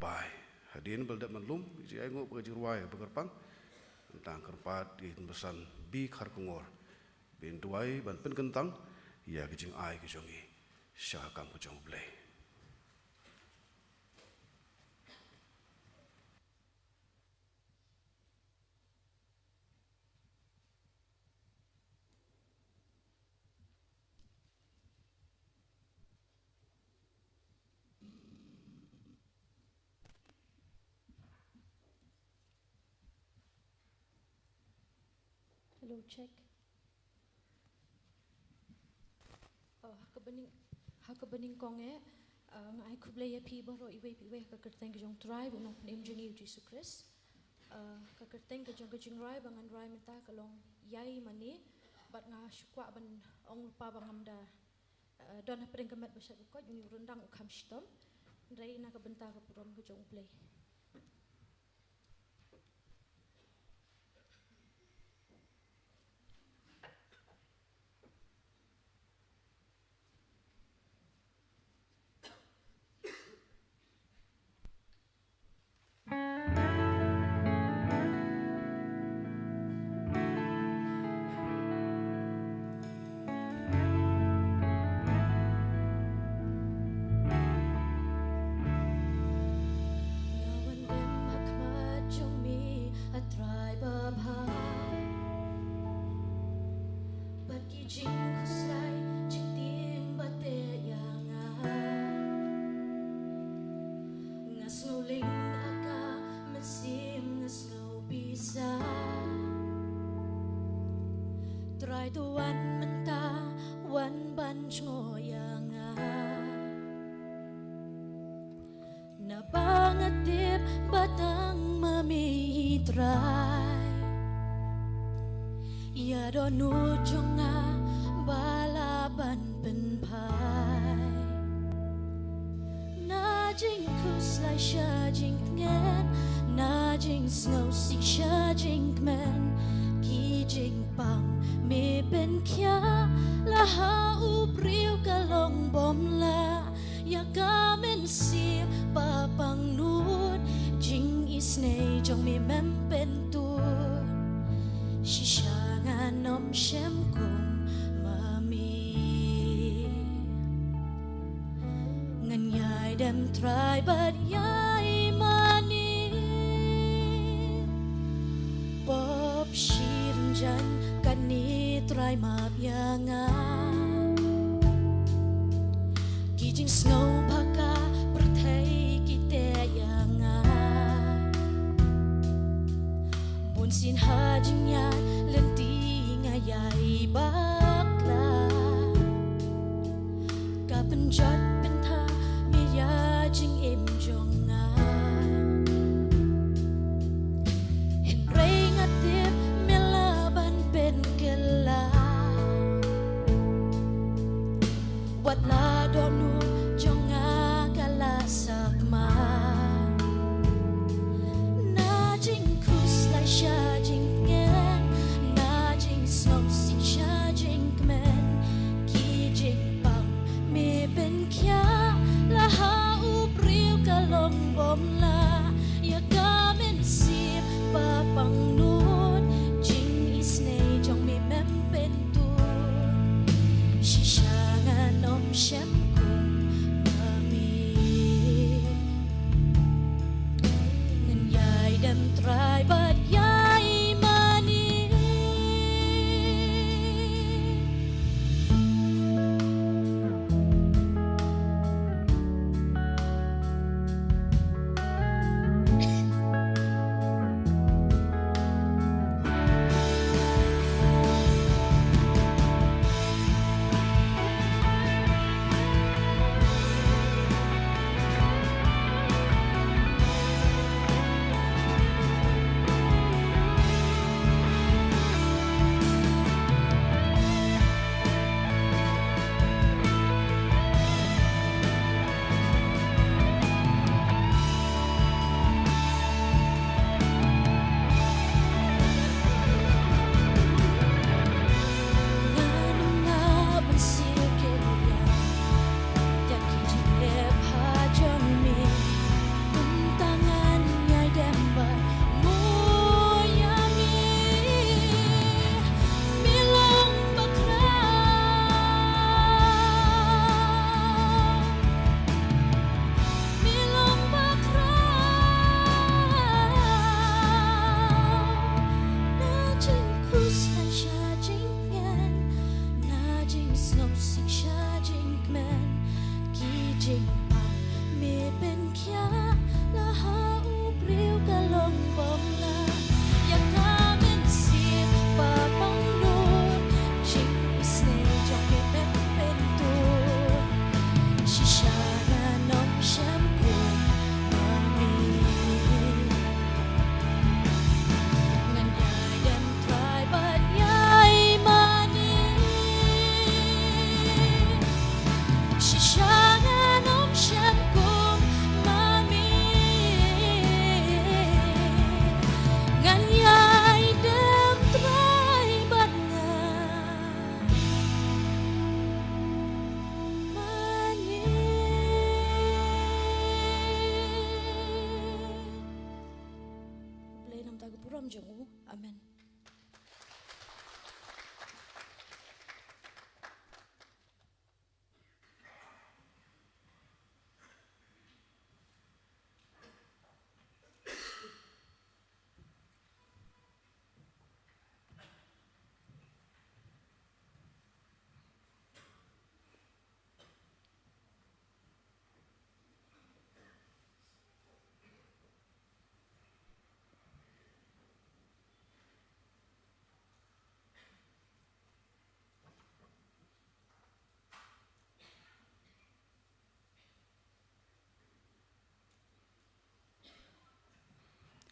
bai hadin beldat manlum ji ai ngo berji ruai begerpang tentang kerpat di pesan bi khar kongor bin duai ban pen kentang ya kijing ai kijongi sha kam kujong blai. Hello, check. Hakabaning konge ngai kublaya pi baro iwe ka kerteng jong tribe no name jeni Jesus Christ. Ka kerteng ka jong rai bangan rai menta kalong yai mani bat nga shukwa ban ong lupa bangamda don hapring kamat basat ko yung rundang ukam shitom rai na ka benta ka purom ka jong play. Try to one menta one bunch ngoyanga nabangatip batang mamitray yado nujonga balaban penpai najing kuslay siya jingtngen najing snow si siya jingtmen kijing pang mi ben kya laha upriu kalong bomla ya kamen si papang nut jing isne jong mi mempen tur shishangan nom shem kum mami ngan yai dem try but yai mani pop shirjan kani try mabiyanga kijing snow baka pertai kite yanga bunsin hajingnya lenti ngayai bakla kapenjat benta miya jing im jonga henrei ngatip melaban ben kela wat la donu jonga kalasak ma najing kuslay siya jing ngen ram jengu. Amen.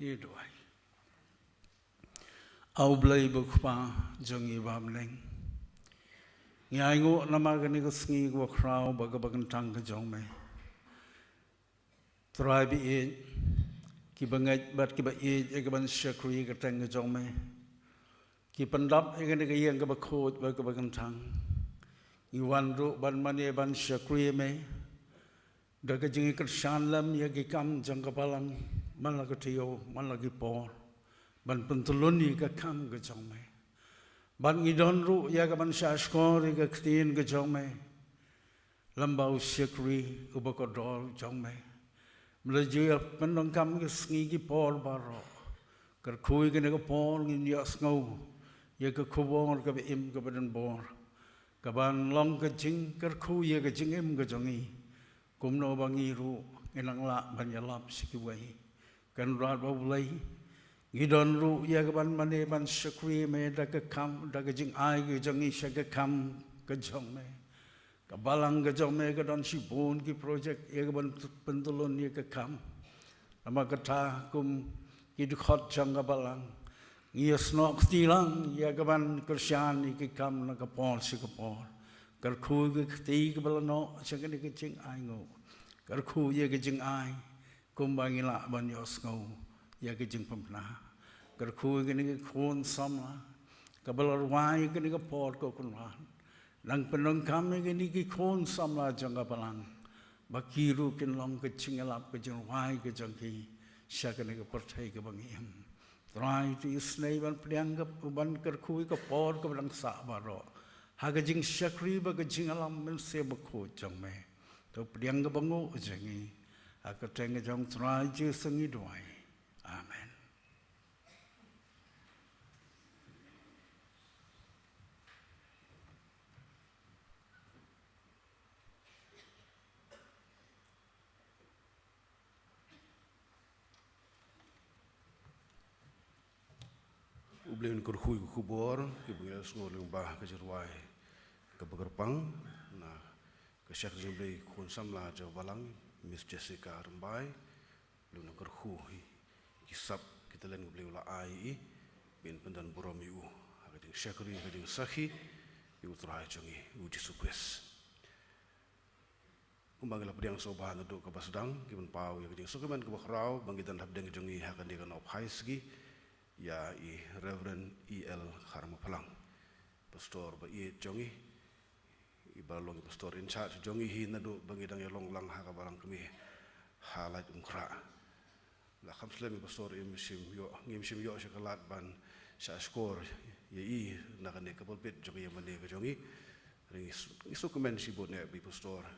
Ye doai. Au blai bukpa jongi bamleng. Ngai ngo nama gani ko sngi ko krau bagabagan tang ka jong me. Try bi e ki bangai bat ki ba e e ka ban shakri ka tang ka jong me. Ki pandap e gani ka yang ka ba khot bagabagan tang. I wan ro ban mani ban shakri me. Daga jingi ka shanlam ya ki kam jang ka palang. Man lagi tiyo, man lagi por, ban pentuluni ka kam ka jong me, ban ngidon ru ya ka ban shashkor ka ktiin ka jong me, lambau shikri ubakodol jong me, melajuya pendong kam ka sngi ki por baro, kar kui ka nega por ngin yas ngau, ya ka kubor ka ba im ka badan bor, ka ban long ka jing kar kui ya ka jing im ka jongi, kumno bangi ru inang la ban yalap sikiwai. Kan rat bawlai ngidon ru ya ka ban mane ban shakri me da ka kam da ka jing ai ka jangi sha ka kam ka jong me ka balang ka jong me ka don si bon ki project ya ka ban pentulon ya ka kam ama ka tha kum ki khot jang ka balang ngi snok tilang ya ka ban krisyan ni ki kam na ka pol si ka pol kar khu ka ti ka balano cha ka ni ka jing ai ngo kar khu ya ka jing ai kumbangi la ban yos ngau ya ke jing pamna kar khu ke ni khon samla ka balor wai ke ni ka por ko kunwan lang penong kam ke ni ki khon samla janga palang bakiru kin long ke chingalap ke jing wai ke jang ki sha ke ni ka perthai ke bangi em try to snei ban priang ka ban kar khu ka por ka bang sa baro ha ke jing shakri ba ke jingalam men se ba khu jang me to priang ka bango jangi aku tengah jong try je sengi doai. Amen. Ubleun kurhui kubor, kibungil semua lembah kejerwai kebegerpang, nah kesyak jemblei konsam lah jauh balang. Miss Jessica Rembai, belum nak kerhui, kisap kita lain boleh ulah ai, bin pendan boromiu, agak syakri, agak sahi, iu terai jongi, uji sukses. Kumbangilah pediang sobahan untuk kebasedang, kibun pau, agak sukuman kebakrau, bangkitan habdeng jongi, akan dia kan ophai segi, ya Reverend E.L. Kharmapalang, pastor ba jongi. Ibalong pastor in charge jongi hin nadu bangidang yalong lang haka barang kami halat umkra la khamslem pastor imsim yo ngimsim yo shakalat ban sa skor ye nakane kapolpet jongi yamane ka jongi ring isu komen sibut ne bi pastor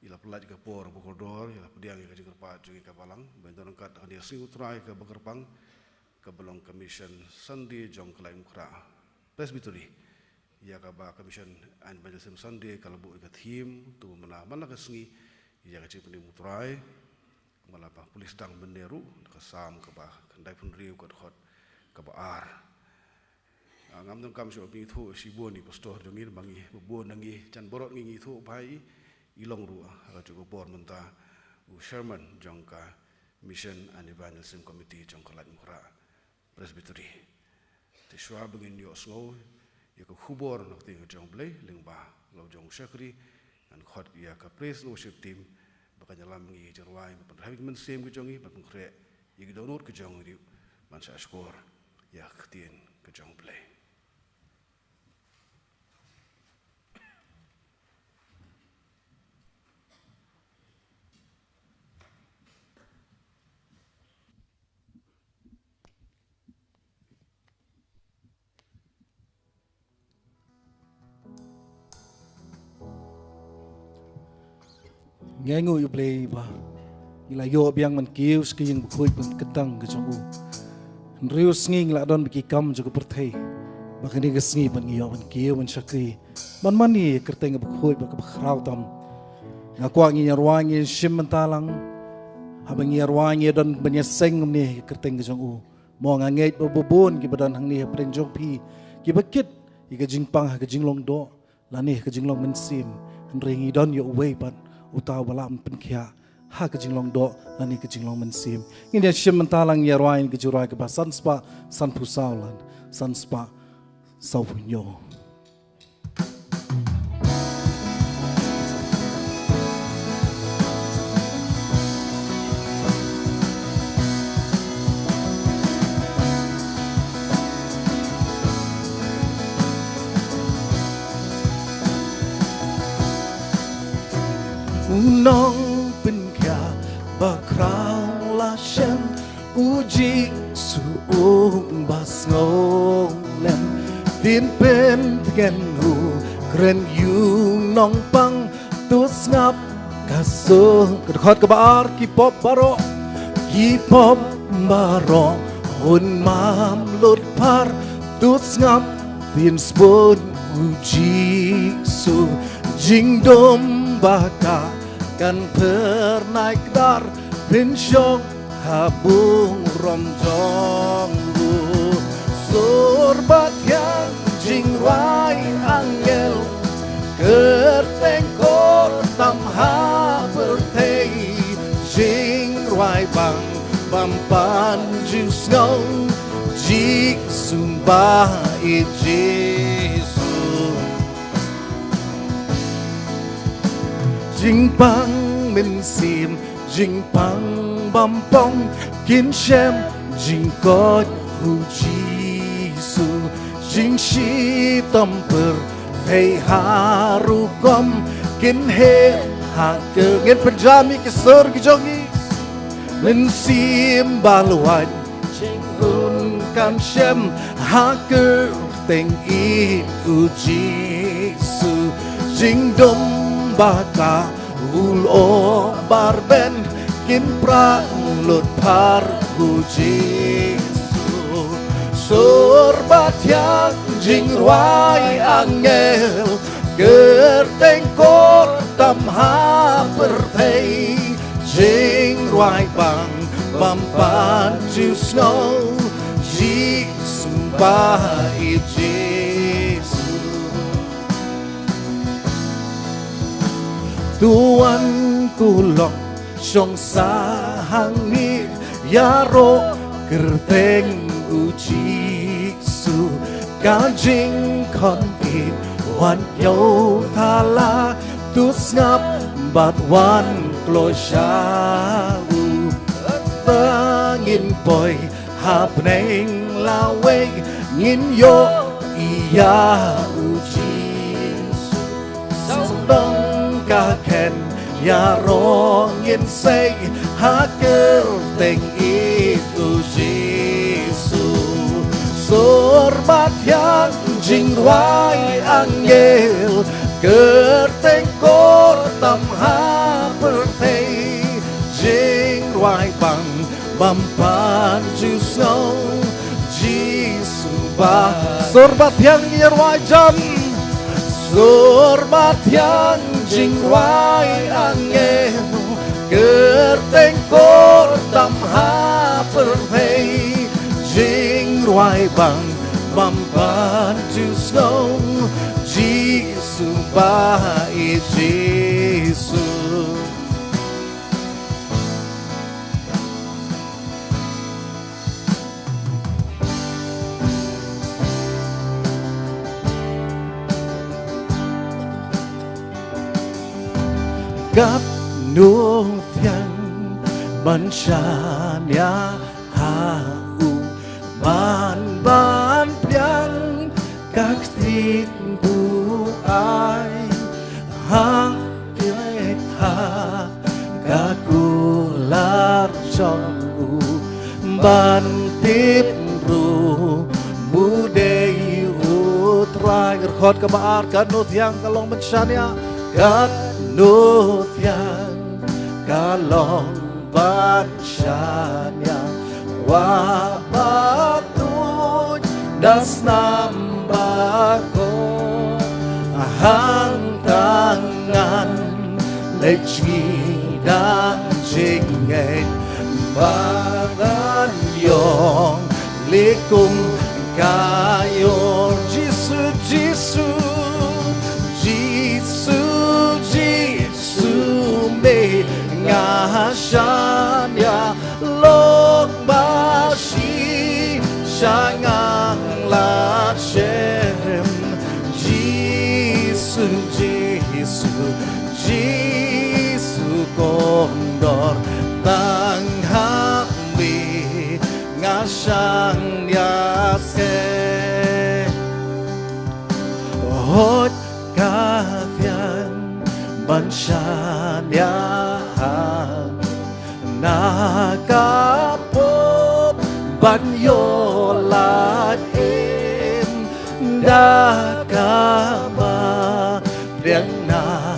ila pelaj ka por bokodor ila pediang ka jingpa jongi ka balang benton kat dia siu trai ka bagerpang ka belong commission Sunday jong klai umkra presbytery ya kaba commission an bajasem Sunday kalau bu ikat him tu mana ka sengi ya ka cipni mutrai malapa polis dang benderu ka sam ka ba kandai pun riu ka khot ka ba ar ngam dong kam so bi thu si bo ni pastor jongin bangi bo nangi chan borot ngi thu bai ilong ru ka cu bor menta u Sherman jong ka mission and evangelism committee jong ka lat mukra presbytery te shwa bangin yo snow ya ka khubor nak ting jong blai lingba lo jong shakri an khot ya ka praise worship team bakanya lam ngi jerwai ban having men sem ke jongi ban kre yi donor ke jong ri man sa skor ya ktien ke jong blai ngu yu play ba ngila yo biang man kiu ski yang bukhoi pun ketang ke jong u rius ngi ngila don biki kam jo perthei makani ke sngi ban ngiyo man kiu man shakri man mani kerteng bukhoi ba khrau tam ngakwa ngi yarwangi shim talang habang yarwangi don banyaseng ni kerteng ke jong u mo ngangeit bobon ki badan hang ni preng jong pi ki bakit ika jingpang ha jinglong do lani ka jinglong mensim ringi don yo way pan utaw balam penkia ha ka jinglong do lani ka jinglong mensim ngin ya shim talang yarwain ka jurai ka basan spa san pusaulan san spa sau punyo nong pin kya ba krang la shen uji su bas ngong lem tin pen gen hu kren yu nong pang tus ngap kaso khot ka bar ki pop baro hun mam lut par tus ngap tin spon uji su jing dom baka kan pernaik dar pensyong habung romjong bu sorbat yang jingwai angel kertengkor tamha bertei jingwai bang bampan jus ngong jik sumbah Jesu jingpang mensim jingpang bampong kin shem jingkot hu Jesu jing shi tamper hei harukom kin he ha ke ngin penjami ke surga jongi mensim balwan jingkun kan shem ha ke teng i u Jesu jing dom baka ulo barben kin prang lut par ku Jesu sorbat yang jingruai angel gertengkor tamha pertei jingruai bang bampan jus ngau Jesu bai Jesu Tuan kulok song sahang ni yaro kerteng uji su kajing kon in wan yo thala tus ngap bat wan klosau tangin poi hap neng lawe ngin yo iya uji su ken ya rong yin say ha ker teng itu Jesu sorbat yang jingruai angel kerteng kor tamha pertei jingruai bang bampan Jesu Jesu ba sorbat yang jingruai jam sorbat yang jingruai angel kertengkor tamha pertei jingruai bang bampan Jesu Jesu bai Jesu gặp nô phiang ban shania ha u ban piang các thịt bu ai ha tiết ha các cu lar trong u ban tiếp ru bu dei u trai khot ka bar kan no thiang ka long ban shania các nô phiang kalong bansyanya wapatun das nambako hang tangan leci dan jingin badan yong likum kayo Jisu Jisu Jisu Jisu me ngahasanya lok bashi shangang la shem Jisu Jisu Jisu kondor tang hambi ngasang yase hot kafian bansyanya nakapop banyolat dakama yang na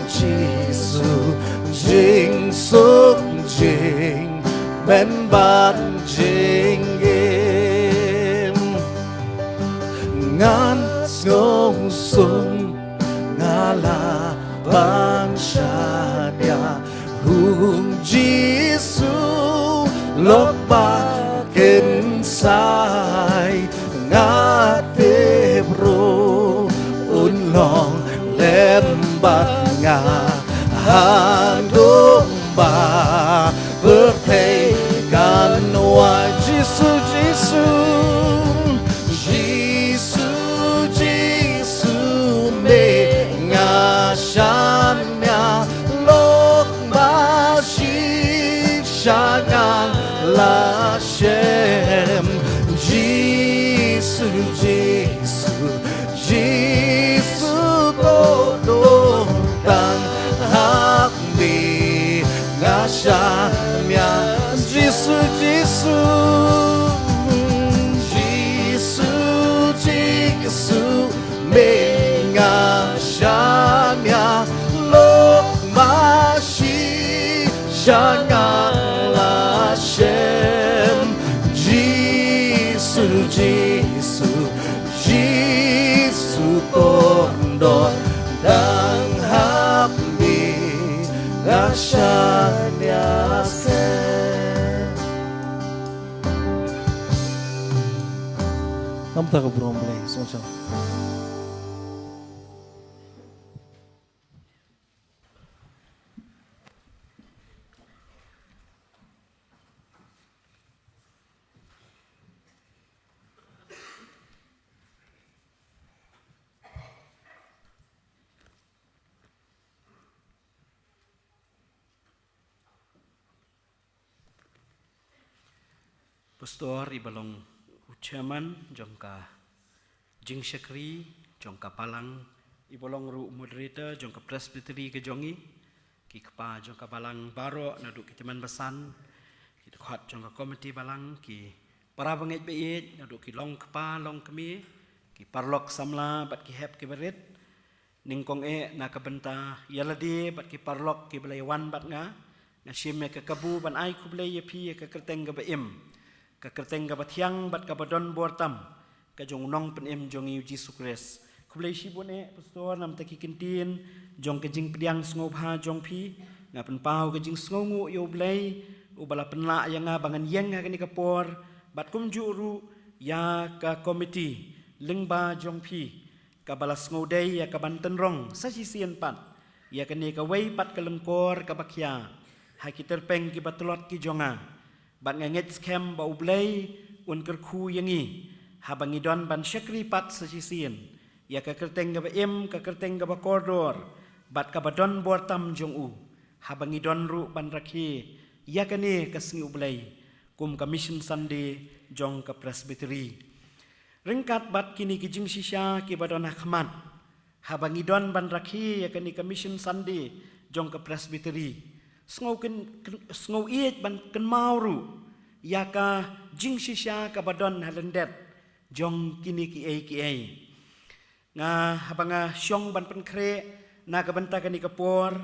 Jisu jing sung jing men ban jing ngan ngong sung ngala bangsyanya hung Jisu lok bakin sai ngate bro unlong lembat nga handung ba bertekan wa Jisu Jisu Jisu Jisu me ngasanya lok bashi shangang la shem Jisu Jisu Jisu kodo tang hambi ngasanya Jisu Jisu Jisu Jisu me ngasanya lok mashi shangang la shem Jisu Jisu Jisu kondor dan hambi ngasanya se namta ka bromlay so Pastor ibalong chairman jongka jing syakri jongka palang ibalong ru moderator jongka presbytery ke jongi ki kepa jongka balang baro naduk kitiman besan ki khat jongka komiti balang ki para bangit beit naduk ki long kepa long kemi ki parlok samla bat ki hep ki berit ningkong na kabenta yaladi bat ki parlok ki belayawan bat nga nasyim ke kabu ban ai ku belay pi ke kerteng ga baim ka kerteng ka bathiang bat ka badon bortam ka jong nong penem jong yu Jisu Kris kublai shibone pastor nam taki kintin jong ke jing pediang sngoba jong pi ngapen pau ke jing sngongu yo blai ubala penla yang bangan yeng ka ni kapor bat kum juru ya ka komiti lengba jong pi ka balas ngodai ya ka banten rong sa sisian pat ya ka ni ka wei pat ka lengkor ka bakhya ha ki terpeng ki batlot ki jonga bat nganget scam ba ublay un kerku yangi habangi don ban syakri pat sesisien ya ka kerteng ga em ka kerteng ga koridor bat ka badon bortam jong u habangi don ru ban rakhi ya ka ne ka singi ublay kum ka mission Sunday jong ka presbytery ringkat bat kini ki jing shisha ki badon hakmat habangi don ban rakhi ya ka ni ka mission Sunday jong ka presbytery Sngau iet ban ken mauru ya ka jing shisha ka badon halendet jong kini ki ai nga habanga syong ban pen kre na ka benta ka ni kapor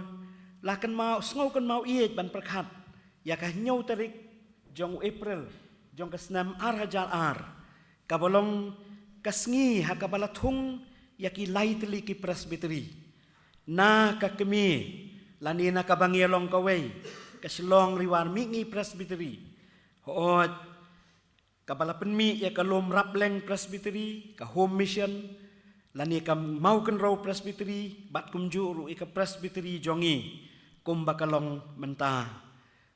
lakan mau sngau kan mau iet ban perkhat ya ka nyau tarik jong April jong ka snam ar hajar ar kabolong kasngi hakabala thung yaki lightly ki presbytery na ka kemi lani na kabangialong kaway kasilong riwar mingi presbytery hoot kabala penmi ya kalom rapleng presbytery ka home mission lani ka mau kan raw presbytery bat kumjuru ika presbytery jongi kum bakalong menta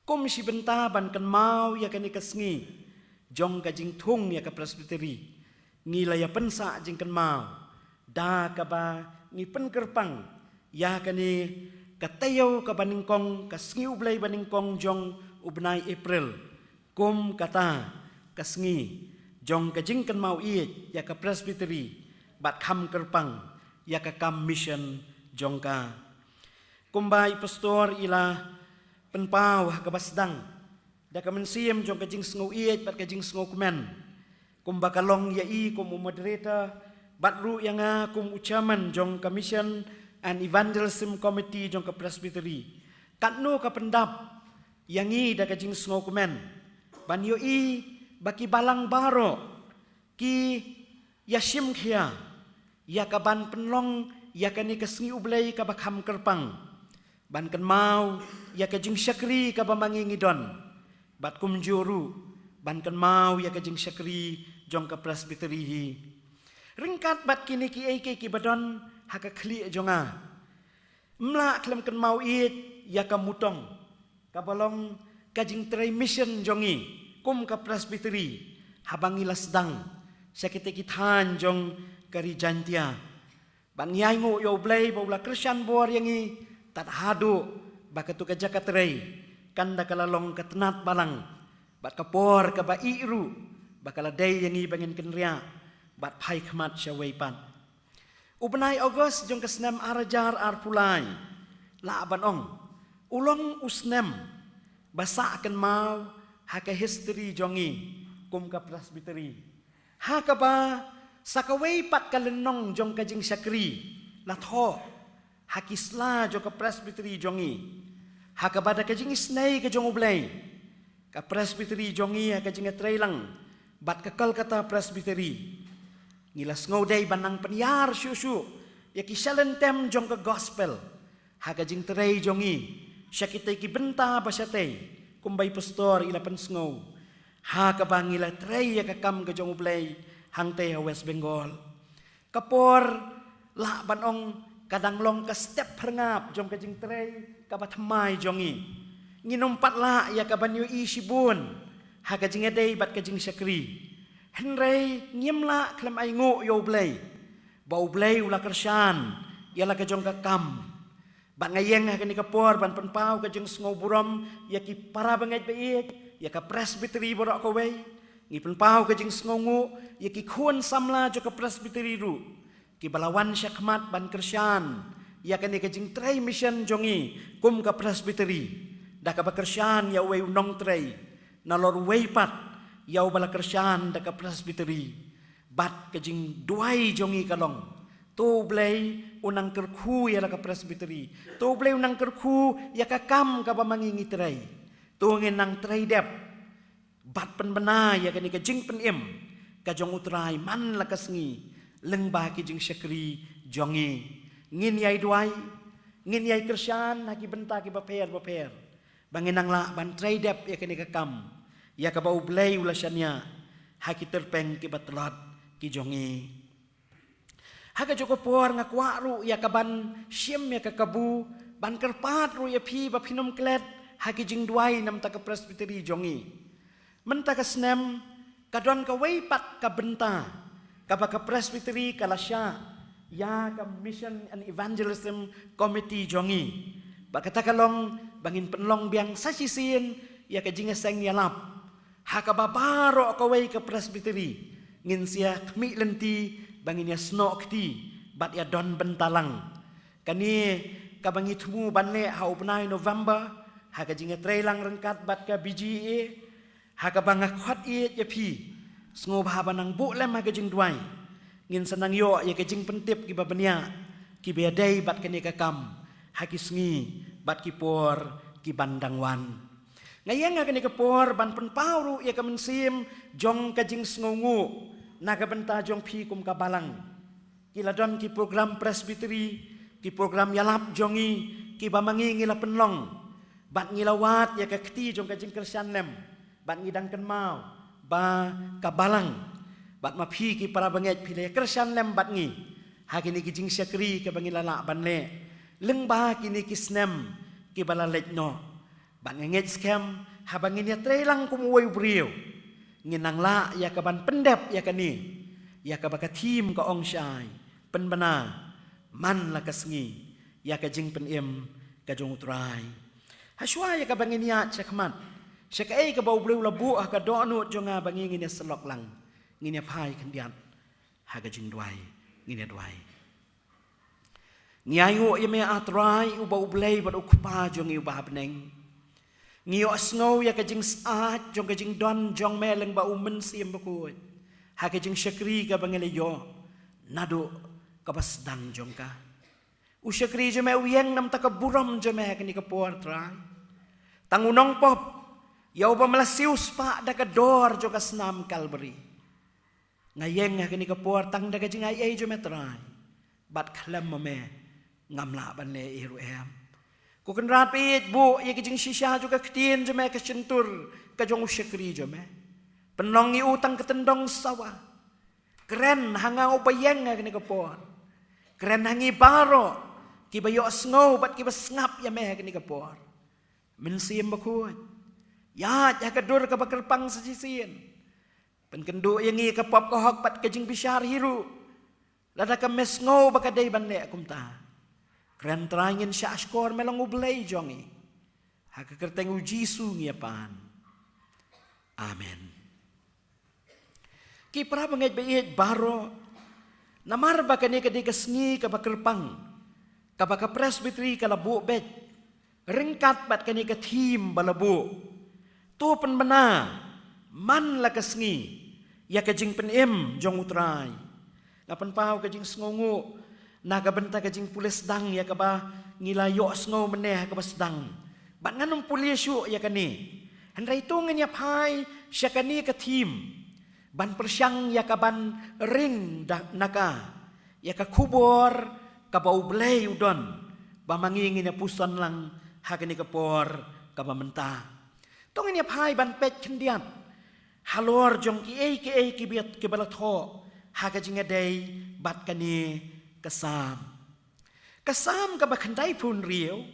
kum si benta ban kan mau ya kan ikasngi jong ka jing thung ya ka presbytery ngila ya pensa jing kan mau da ka ba ni pen kerpang ya kani katayo ka baningkong kasngi ublay baningkong jong ubnai April kum kata kasngi jong ka jing kan mau iet ya ka presbytery bat kham kerpang ya ka kam mission jong ka kumbai pastor ila penpau ka basdang da ka mensiem jong ka jing sngo iet bat ka jing sngo kumen kum bakalong ya i kum moderator batru yang kum ucaman jong ka mission and evangelism committee jong ka presbytery katno ka pendap yang i da ka jing sngo kumen ban yo i baki balang baro ki yashim khia ya ka ban penlong ya ka ni kasngi ublay ka bakham kerpang ban kan mau ya ka jing syakri ka bamangi ngidon bat kum juru ban kan mau ya ka jing syakri jong ka presbytery hi ringkat bat kini ki ai ki badon haka khli jonga mla klem kan mau it ya ka mutong ka balong ka jing tray mission jongi kum ka presbytery habangi lasdang sakite kithan jong kari jantia ban yai ngo yo blay bawla Christian bor yangi tat hadu bakatu ka jakatray kanda kalalong katnat balang bat kapor ka ba iru bakala day yangi bangin kenria bat pai khmat syawai pan ubnai August jong kasnam arajar arpulai la abanong ulong usnem basa akan mau haka history jongi kum ka presbytery haka ba sakawai pat kalenong jong ka jing syakri la tho hakisla jong ka presbytery jongi haka ba da ka jing snai ka jong ublay ka presbytery jongi haka jing trailang bat kekal kata presbytery ngilas ngauday banang penyar syusyu ya kisalen tem jong ke gospel haga jing terai jongi syakite ki benta basyate kumbai pastor ila pensngau haga bangila terai ya kakam ke jong ublay hang te West Bengal kapor la banong kadang long ka step perngap jong ke jing terai ka batmai jongi nginompat la ya ka banyu isibun haga jing adai bat ka jing syakri henrei nyemla klem ai ngo yo blay bau blay ula kersan yala ka jong ka kam bat ngayeng ha ni kapor ban penpau ka jing sngo buram ya ki para bangai beit ya ka presbytery borok ko wei ngi penpau ka jing sngo ngo ya ki khun samla jo ka presbytery ru ki balawan syakmat ban kersan ya ka ni ka jing tray mission jongi kum ka presbytery da ka ba kersan ya wei unong tray nalor weipat yau bala kersan da ka presbytery bat kajing duai jongi kalong to blay unang kerku ya la ka presbytery to blay unang kerku ya ka kam ka bamangi ngitray to ngenang tray dep bat penbena ya ka ni kajing penim ka jong utrai man la kasngi leng ba ki jing syakri jongi ngin yai duai ngin yai kersan haki benta ki baper banginang la ban tray dep ya ka ni ka kam ya ka bau blay ulasanya haki terpeng ki batlat ki jongi haka joko por ngakwa ru ya ka ban syem ya ka kabu ban kerpat ru ya phi ba phinom klet haki jing duai nam ta ka presbytery jongi menta ka snem kadon ka wei pat ka benta ka ba ka presbytery ka lasya ya ka mission and evangelism committee jongi ba kata kalong bangin penlong biang sasisin ya ka jing seng yalap haka babaro kawai ke presbytery ngin sia kmi lenti bangin ya snok ti bat ya don bentalang kani ka bangi thumu banle hau benai November haka jinga trailang rengkat bat ka BGA haka banga khot ye ya phi sngo ba banang bu lem haka jing duai ngin sanang yo ya ka jing pentip ki babania ki be dai bat kani ka kam haki sngi bat ki por ki bandang wan ngayang ka ni ka por ban pen pauru ya ka mensim jong ka jing sngongu na ka benta jong phi kum ka balang ki ladon ki program presbytery ki program yalap jongi ki bamangi ngila penlong bat ngilawat ya ka kti jong ka jing Christian lem bat ngidang ken mau ba ka balang bat ma phi ki para banget phi le Christian lem bat ngi ha kini ki jing syakri ka bangila la ban le leng ba kini ki snem ki bala lek no ban nget scam ha bangin ya trelang kum woi brio nginang la ya ka ban pendep ya ka ni ya ka baka tim ka ong shai pen bana man la ka sngi ya ka jing pen em ka jong trai ha shwa ya ka bangin ya chakmat shakai ka bau brio la bu ka do nu jonga bangin ngin selok lang ngin ya pai kan diat ha ka jing duai ngin ya duai ngiayu ya me atrai u bau blei bat ukpa jong u ba beneng ngio snow ya ka jing saat jong ka jing don jong me leng ba men sim ba ko ha ka jing syakri ka bangele yo nado ka basdang jong ka u syakri je me uyeng nam ta ka buram je me ka ni ka por trai tangunong pop ya ba malasius pa da ka dor jong ka snam Calvary ngayeng ka ni ka por tang da ka jing ai je me trai bat klam me ngam la ban le iru em ku kan rat pit bu ye ki jing shisha juga ketien je me ka centur ka jong syakri je me penong i utang ketendong sawa keren hanga upayeng ka ni ka por keren hangi baro ki bayo sngo bat ki basngap ya me ka ni ka por min sim ba ku ya ka dur ka bakerpang sajisin pen kendu yang i ka pop ka hok pat ka jing bishar hiru lada ka mesngo ba ka dei ban le kumta keren terangin syashkor melong ublay jongi. Haka kerteng ujisu ngiapan. Amen. Ki pra bangit bayit baro. Namar ba kani kadi kasngi kabakerpang. Kabaka presbytery kalabu bet. Ringkat bat kani ka team balabu. Tu penbena. Man la kasngi. Ya kajing penim jong utray. Ngapan pau kajing sngongu. Naga benta kajing pulis dang ya kaba ngilayo sngo meneh kaba sedang bat nganum pulis yu ya kani hendrai tungen ya pai syakani ka tim ban persyang ya kaban ring naka ya ka kubor kaba ublei udon ba mangingin ya puson lang hakani ka por kaba menta tungen ya pai ban pet kendiat halor jong ki biat ke balatho hakajing adai bat kani Kasam ka bakandai pun rio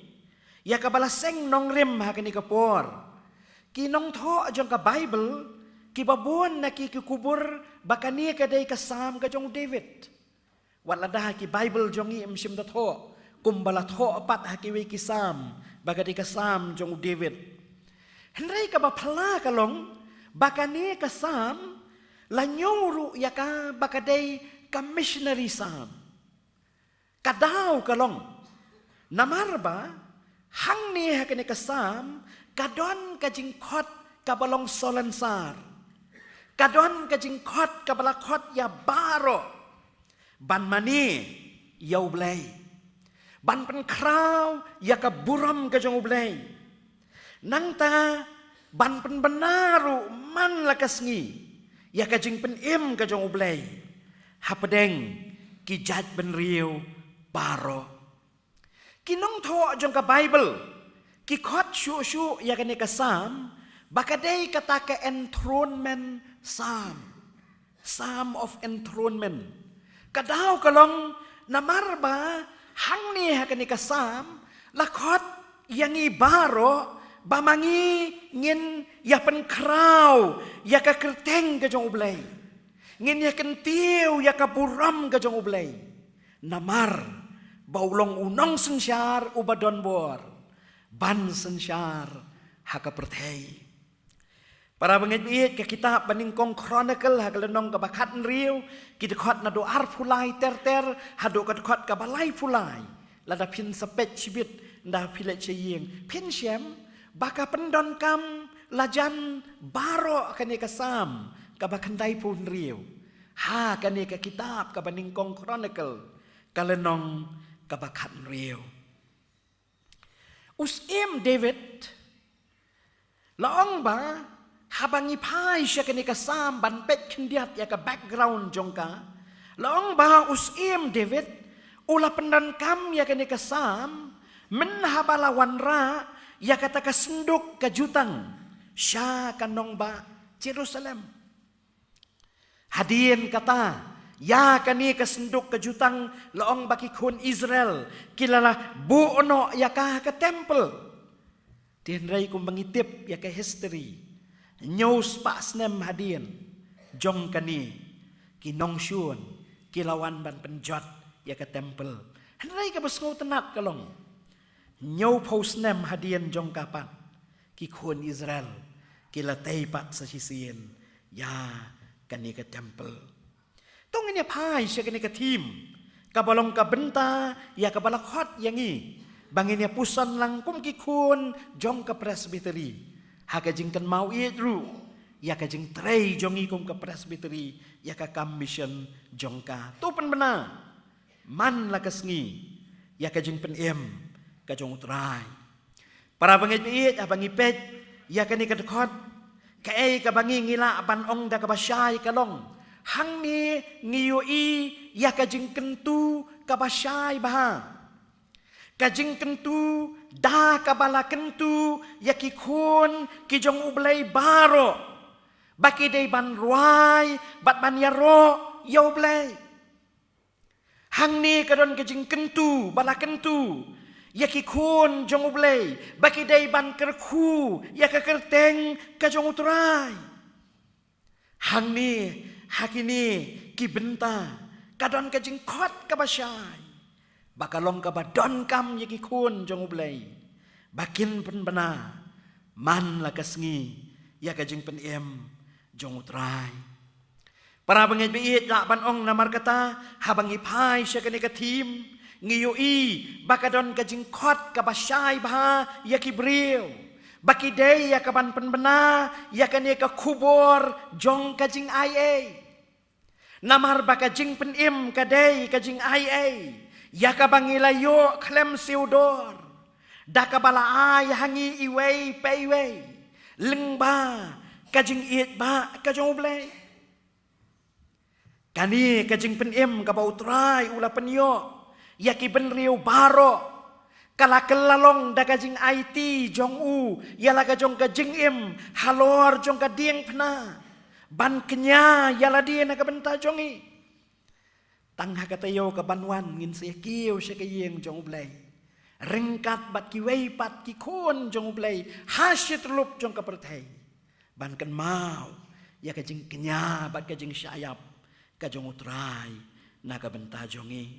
ya ka balaseng nong rem ha kani ka por ki nong tho jong ka Bible ki babon na ki kubur bakani ka dai kasam ka jong David walada ki Bible jong i msim da tho kumbala tho pat ha ki we kisam bagadi kasam jong David henrai ka bapala ka long bakani kasam la nyuru ya ka bakadai ka missionary sam Kadau kalong namarba hang ni hakene kasam kadon kajing khot kabalong solensar kadon kajing khot kabalakot ya baro ban mani ya ublay ban pen kraw ya kaburam kajong ublay nang ta ban pen benaru man lakasngi ya kajing pen im kajong ublay hapadeng ki jaj ben riu baro kinong tho jong ka Bible ki khot shu ya kani ka sam bakadei kata ka enthronement psalm of enthronement kadau kalong namarba hang ni ha kani ka sam la khot yang i baro bamangi ngin ya pen kraw ya ka kerteng ka jong ublay ngin ya kentiu ya ka buram ka jong ublay namar baulong unong sensyar ubadon bor ban sensyar haka pertei para bangit ke kitab baningkong chronicle hagalenong kabakat riu kidekot na do arfulai ter hado kadekot kabalai fulai lada pin sepet chibit nda pilet cheying pin syem baka pendon kam lajan baro kani kasam kabakandai pun riu ha kani ke kitab kabaningkong chronicle kalenong kabakat riu Usim David laong ba habangi pai siya kani kasam ban pet kendiat ya ka background jongka laong ba usim David ula pendan kam ya kani kasam menhabalawan ra ya kata kasenduk ka jutang sya kanong ba Jerusalem hadin kata ya kani kasenduk ke jutang laong baki kun Israel kilala buono ya ka temple tienrai kum mengitip ya ka history news pasnem hadin jong kani kinong syun kilawan ban penjot ya ka temple hanrai ka basngo tenat kalong new posnem hadin jong kapan ki kun Israel kila teipat sa sisien ya kani ka temple tong ini pai siya kini ka team kabalong ka benta ya kabalakot yangi bangin ya pusan lang kum kikun jong ka presbytery hakajing kan mau idru ya kajing tray jongi kum ka presbytery ya ka commission jong ka tu pen bena man lakasngi ya kajing pen ka jong utray para bangit biit abangi pet ya kani ka dekot kae ka bangi ngila ban ong da ka basyay kalong hang ni ngiyoi ya kajing kentu kabasyay baha kajing kentu da kabala kentu ya kikun kijong ublay baro baki day ban ruay bat ban yaro ya ublay hang ni kadon kajing kentu bala kentu ya kikun jong ublay baki day ban kerku ya kakerteng kajong utray hang ni hakini kibenta kadon kajing kot kabasyay bakalong kabadon kam yaki kun jong ublay bakin pen bena man lakasngi ya kajing pen jong utray para bangit biit laban ong namar kata habangi pai siya kani ka team ngiyoi bakadon kajing kot kabasyay bah yaki bril baki day ya kaban pen bena ya kani ka kubor jong kajing IA namar baka jing pen kadai kajing IA ya kabangilayo klem siudor da kabala ay hangi iway payway lengba kajing it ba kajong ublay kani kajing pen kabautray ula penyo ya ki ben riu baro kala kelalong da kajing IT jong u ya la kajong kajing halor jong kadieng pena ban kenya yala dia na kabenta jongi tangha katayo kabanwan ngin siya kiyo siya kayeng jong ublay ringkat bat kiway pat kikon jong ublay hasyit lup jong kapertay ban kan mau ya kajing kenya bat kajing syayap kajong utray na kabenta jongi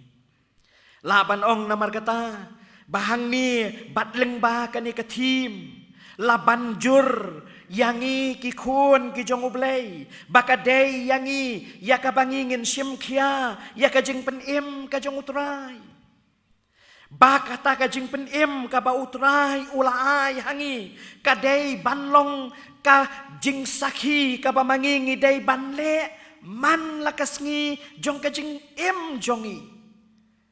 laban ong namar kata bahang ni batleng ba kani katim laban jur yangi kikun kijong ublay bakaday yangi ya kabangingin simkya ya kajing pen kajong utray bakata kajing pen kaba utray ulaay hangi kaday banlong ka jing sakhi kaba mangingi day banle man lakasngi jong kajing jongi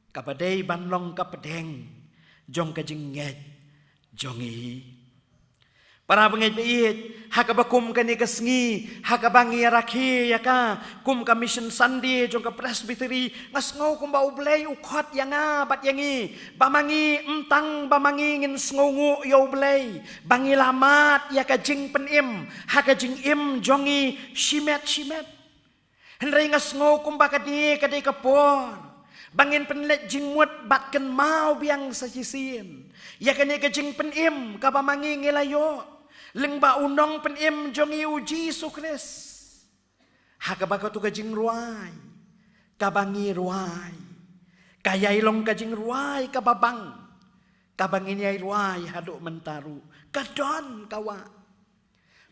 kabaday banlong kapedeng jong kajing nget jongi para bangit biit hakabakum kani kasngi hakabangi rakhi yaka kum commission Sunday jong ka presbytery ngasngau kum ba ublay ukot yanga bat yangi bamangi entang bamangi ngin sngungu ya ublay bangi lamat yaka jing pen haka jing jongi shimet henry ngasngau kum ba kadi kadai kapor bangin penlet jingmut batken mau biang sajisin ya kani ka jing pen ka bamangi ngilayo lengba unong pen jongi uji sukres hakabaka tu kajing ruai kabangi ruai kayai long kajing ruai kababang kabangin yai ruai haduk mentaru kadon kawa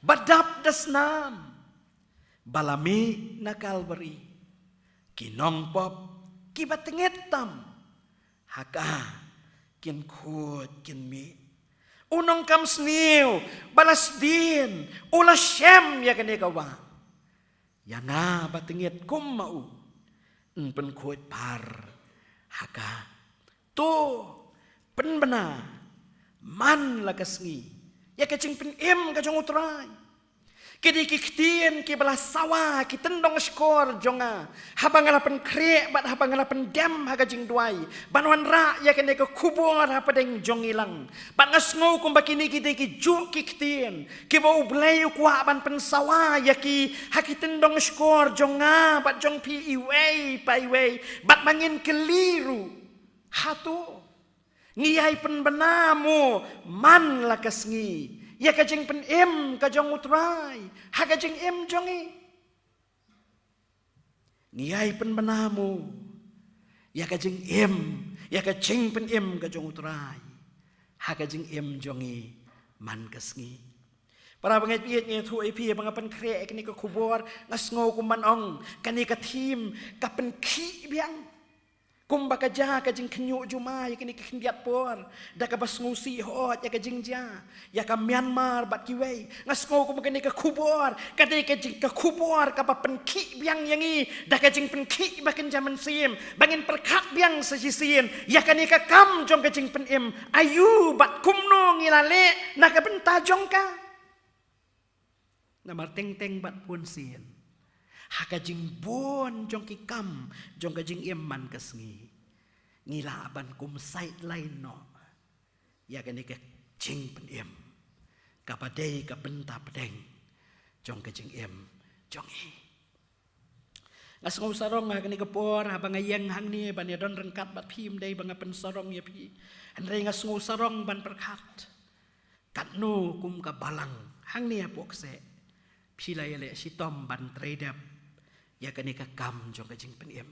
badap dasnam balami na Calvary kinong pop kibat ngetam haka kin khut kin mi unong kam sniu balas din ula syem ya kani kawa yana batingit kum mau pen khut par haka tu pen bena man la kasngi ya ka jing pen em ka jong utrai kedi ki ktien ki bala sawa ki tendong skor jonga habangala pen krek bat habangala pen dam ha ka jing duai banwan ra ya ka ne ka kubor ha padeng jong ilang bat ngasngo kum bakini ki ki juk ki ktien ki bau blai kwa ban pen sawa ya ki ha ki tendong skor jonga bat jong pi iwei pai wei bat mangin keliru hatu ngiyai pen benamu man la kasngi ya ka jing pen em ka jong utrai ha ka jing em jongi ngiyai pen benamu ya ka jing pen em ka jong utrai ha ka jing em jongi man kasngi para bangai piet nge thu ai pi bangapan krek ni ka kubor ngasngo ku man ong kani ka thim ka pen khi biang kum baka ja ka jing khnyu juma ya kini khndiat por da ka bas ngusi hot ya ka jing ja ya ka Myanmar bat ki wei ngasngo kum kini ka kubor ka de ka jing ka kubor ka pa pen khi biang yangi da ka jing pen khi bakin jaman sim bangin perkat biang sesisin ya kani ka kam jong ka jing pen em ayu bat kumno ngilale na ka benta jong ka na mar teng teng bat pun sin haka jing bon jong ki kam jong ka jing em man kasngi ngila ban kum sait lain no ya ka ni ka jing pen em ka padai ka benta pedeng jong ka jing em jong e ngasngo sarong ha ka ni ka por ha bangayang hang ni ban ya don rengkat bat phim dei banga pen sarong ya pi andai ngasngo sarong ban perkat kat no kum ka balang hang ni apok se phila yele si tom ban tredap ya kani ka kam jong ka jing pen em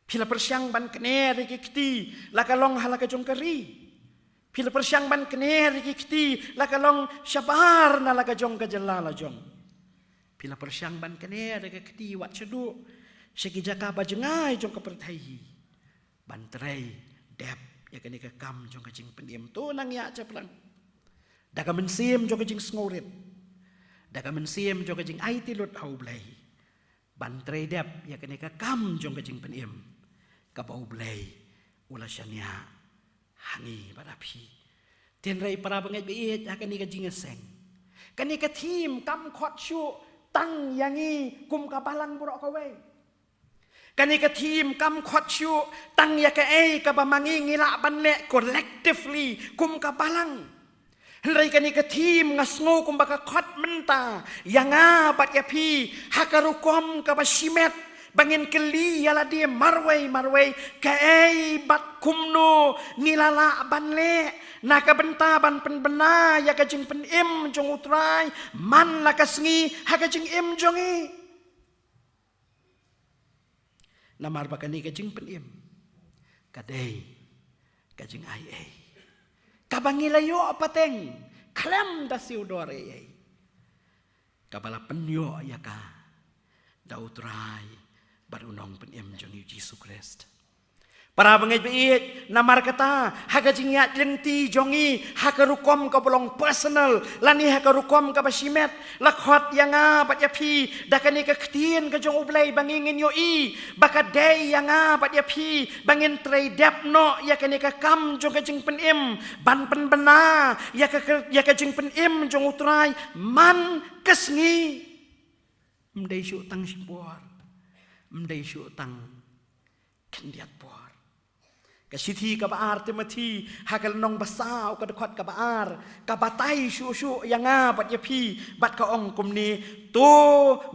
pila persyang ban kene ri kiti la kalong hala ka jong kari pila persyang ban kene ri kiti la kalong syabar na la ka jong ka jalala jong pila persyang ban kene ri kiti wat sedu segi jaka bajengai jong ka perthai ban trai dep ya kani ka kam jong ka jing pen em tu nang ya caplang daga mensim jong ka jing sngorit daga mensim jong ka jing ai tilut hau blai ban trai dep ya kene ka kam jong ka jing pen em ka bau blai ula syania hangi barapi ten rai para bangai beit ya kene ka jing seng kene ka tim kam khot shu tang yangi kum ka balang borok ka wei kene ka tim kam khot shu tang ya ka ei ka bamangi ngila ban le collectively kum ka balang Hendrai kani ka tim ngasngo kum baka khot menta yanga bat ya pi hakarukom ka basimet bangin keli yala dia marwai ka ei bat kumno ngilala ban le na ka benta ban pen bena ya ka jing pen em jong utrai man la ka sngi ha ka jing em jongi namar bakani ka jing pen em ka dei ka jing ai ei kabangilayo pateng klem da siudore ye kabala penyo ya ka dautrai barunong pen em jong Yesus Christ para bangai beit namar kata haga jingyat lenti jongi hakarukom ka bolong personal lani hakarukom ka basimet lakhot yanga bat ya pi dakani ka ktien ka jong ublai bangingin yo i baka dei yanga bat ya pi bangin trai dep no ya kani ka kam jong ka jing pen em ban pen bena ya ka jing pen em jong utrai man kesngi mdei syu tang sibor mdei syu tang kendiat por Kasithi ka baar temati hakal nong basau ka dekat ka baar ka batai syu yang bat ya pi bat ka ong kumni to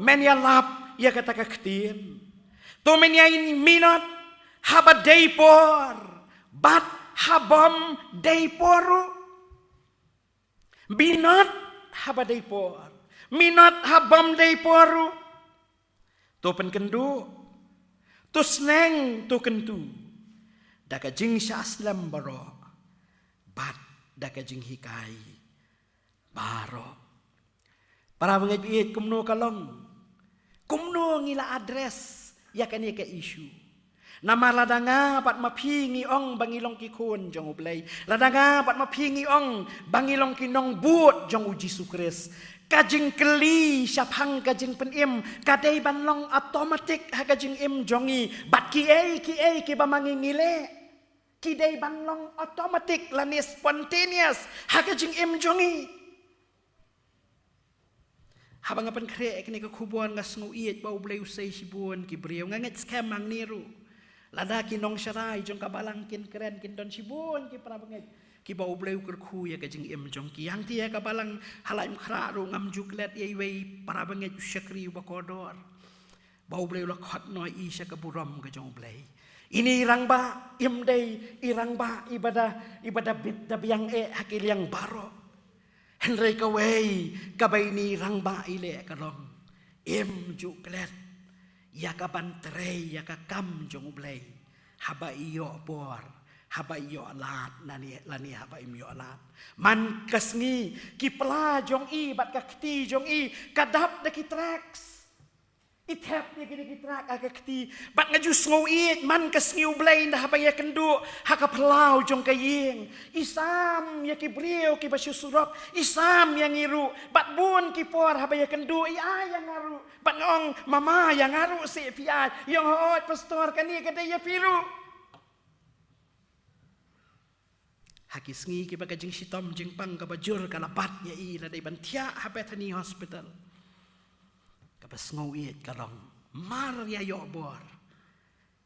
men ya lap ya kata ka ktin to men ya in minot haba deipor bat habam deiporu binot haba deipor minot habam deiporu to pen kendu to sneng to kentu daka jing syaslam baro bat daka jing hikai baro para mengaji kumno kalong kumno ngila address ya kani ka issue nama ladanga pat mapingi ong bangilong ki kun jong ublay ladanga pat mapingi ong bangilong ki nong but jong Yesus Christ kajing keli syapang kajing penim kadai banlong automatic ha kajing im jongi bat ki ei ki bamangi ngile Kidai banlong automatic lani spontaneous haka jing jongi. Habang apan krek ni ka kubuan nga sngu iet bau bleu sei sibun ki briau nganget scam mang niru. Lada ki nong syarai jong kabalang kin keren kin don sibun ki para banget. Ki bau bleu kerku ya ka jing jong ki yang tia kabalang halaim khraru ngam juklet ye wei para banget syakri bakodor. Bau bleu la khot noi i sya ka buram ka jong blei. Ini irang ba imdei irang ba ibadah bit dabiang hakil yang baro. Henry kawai kabay ni rang ba ile kalong juklet ya ka bantrei ya ka kam jong blei haba iyo por haba iyo lat lani haba iyo lat man kasngi ki pla jong i bat ka kti jong i kadap de ki tracks itep ni ki track aga kti bat ngaju sngo it man kasngiu blei dah haba ya kendu haka plau jong kaying isam ya ki brio ki basu surop isam yang iru bat bun ki por haba ya kendu ai yang ngaru bat ngong mama yang ngaru si piai yang hoot pastor kani kadai ya piru haki sngi ki baga jing sitom jing pang ka bajur kalapat ya i la dai bantia haba thani hospital pas ngawit karong mar ya yo bor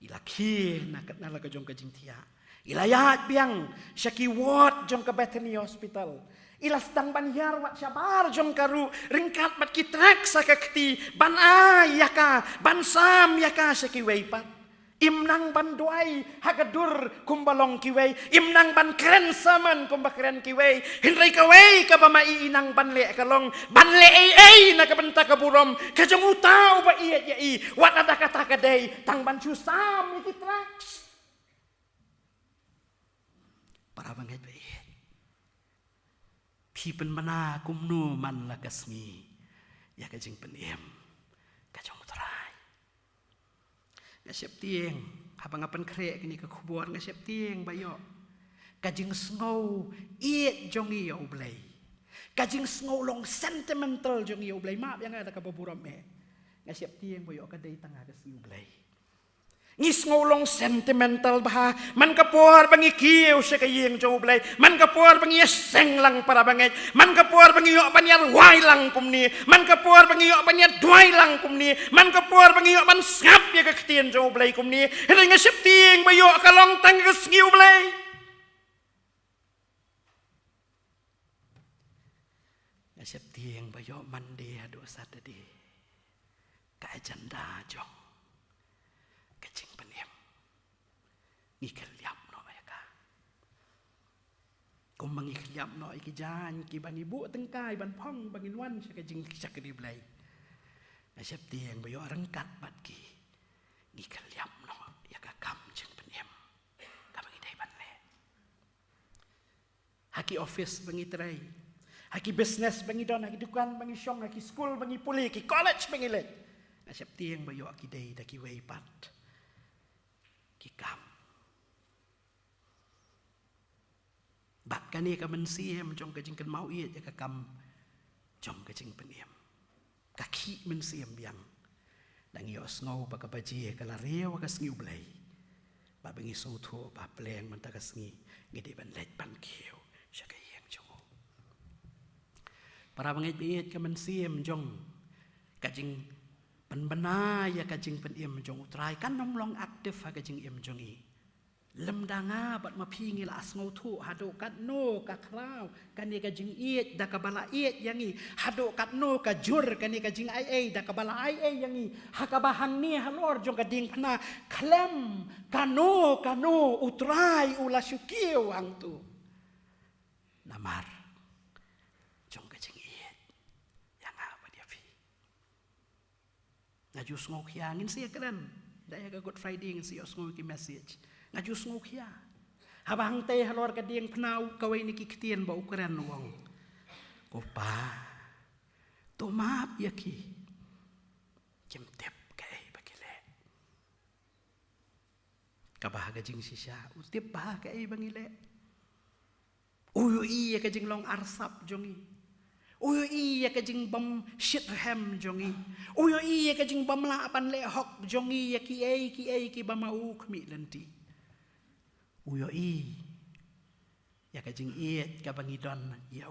ila ki nakat nala ka jong ka jing tia ila yat biang syaki ward jong ka Bethany Hospital ila sedang banhyar wat syabar jong karu ringkat bat kitrak sakakti ban ayaka ban sam yaka syaki weipat imnang ban duai hagadur kumbalong kiwei imnang ban keren saman kumbakren kiwei hinrei kawei kabamai inang ban le kalong ban le ai na kabenta kaburom kajong utau ba iya i wat ada kata kadai tang ban susam iki traks para banget ba iya pipen mana kumnu man lakasmi ya kajing peniem kajong utrai ngasep tieng habang apan krek ni ka kubuan ngasep tieng bayo kajing snow iet jong iyo blai kajing snow long sentimental jong iyo blai maaf yang ada ka baburam ngasep tieng bayo ka dai tanga ka siu blai ngis ngolong sentimental bah man kapuar bangi kieu se kayeng jong blai man kapuar bangi seng lang para banget man kapuar bangi yo banyar wai lang kumni man kapuar bangi yo banyar duai lang kumni man kapuar bangi yo ban sap ya ka ktien jong blai kumni hering ngasep tieng bayo kalong tang ka siu blai ngasep tieng bayo mande ado satade ka ajanda jong ikelyap no mereka. Kau mengikyap no ikijan ki ban ibu tengkai ban pong bangin wan syaka jing syaka di blai. Nasib tiang bayo rengkat bat ki. Ikelyap no ya ka kam jing peniem. Ka bangi dai ban le. Haki office bangi trai. Haki business bangi don haki dukan bangi syong haki school bangi puli haki college bangi le. Nasib tiang bayo aki dai daki wei pat. Ki kam bat kani ka mensiem jong ka jing kan mau iet ya ka kam jong ka jing peniem kaki mensiem biang dang yo sngo ba ka baji ka la rew ka sngiu blai ba bengi so tho ba pleng man ta ka sngi ngide ban let ban kieu sya ka yeng jong para bangai iet ka mensiem jong ka jing ban bana ya ka jing peniem jong utrai kan nom long aktif ha ka jing em jong i lem danga bat ma pingil asngau thu hado kat no ka klau kani ka jing iet da ka bala iet yangi hado kat no ka jur kani ka jing ai da ka bala ai yangi hakabahang ni halor jong ka ding pana klem kano utrai ula syukiu ang tu namar jong ka jing iet yang apa dia fi ngaju ngau khiangin sia keren daya ka Good Friday ngin sia ngau ki message ngajus ngukia habang teh halor ka dieng penau kawai niki ketien ba ukuran wong kopa to maap yaki kem tep kai bakile kabah gajing sisa utip bah kai bangile uyu iya ka jing long arsap jongi uyu iya ka jing bam shitham jongi uyu iya ka jing bam la apan le hok jongi yaki ki bamau khmi lenti uyo ya ka jing ka bangidon ya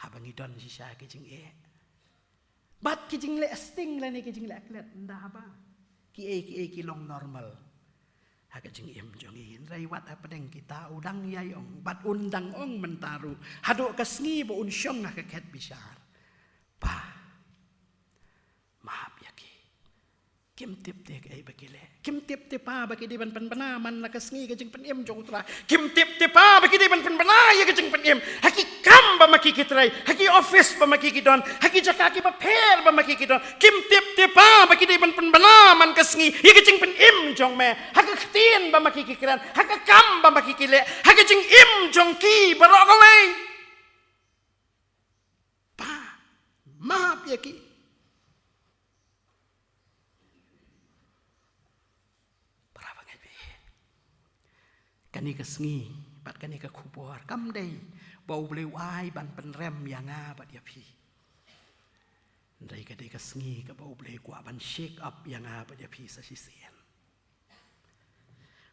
ha bangidon sisa ka jing bat ki jing le sting la ni ki jing le klet nda ba ki long normal ha ka jing jong rai wat apa deng kita udang yai ong bat undang ong mentaru hado ka sngi bo un syong ka ket bisar pa maaf ya ki kim tip te ka bakile kim tip te pa baki di ban pana man la ka sngi ka jing pen jong tra kim tip te pa baki di ban pana ya ka jing pen haki kam ba maki kitrai haki office ba maki kidon haki jaka ki ba pher ba maki kidon kim tip te pa baki di ban pana man ka sngi ya ka jing pen jong me haka ktien ba maki kikiran haka kam ba maki kile haka jing jong ki barok away pa maaf ya ki kani ka sngi bat kani ka khubor kam dei bau bleu ai ban pen rem yang bat ya pi dei ka dei ka sngi ka bau bleu kwa ban shake up yang bat ya pi sa si sen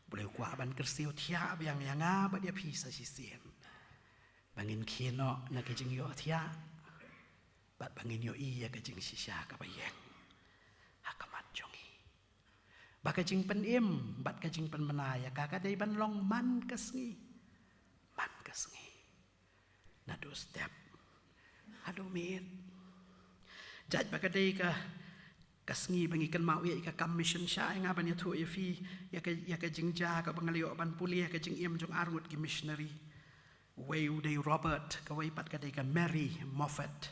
bleu kwa ban kersiu thia yang bat ya pi sa si sen bangin khieno na ka jing yo thia bat bangin yo ya ka jing sisa ka bayeng hakamat jongi baka jing pen bat ka jing pen menaya ka dei ban long man ka sngi na do step ado mit jaj baka dei ka sngi bangi kan mau ya ka commission sha nga ban ya thu ya fi ya ka jing ja ka bangalio ban puli ka jing jong arngut ki missionary way dei Robert ka way pat ka dei ka Mary Moffat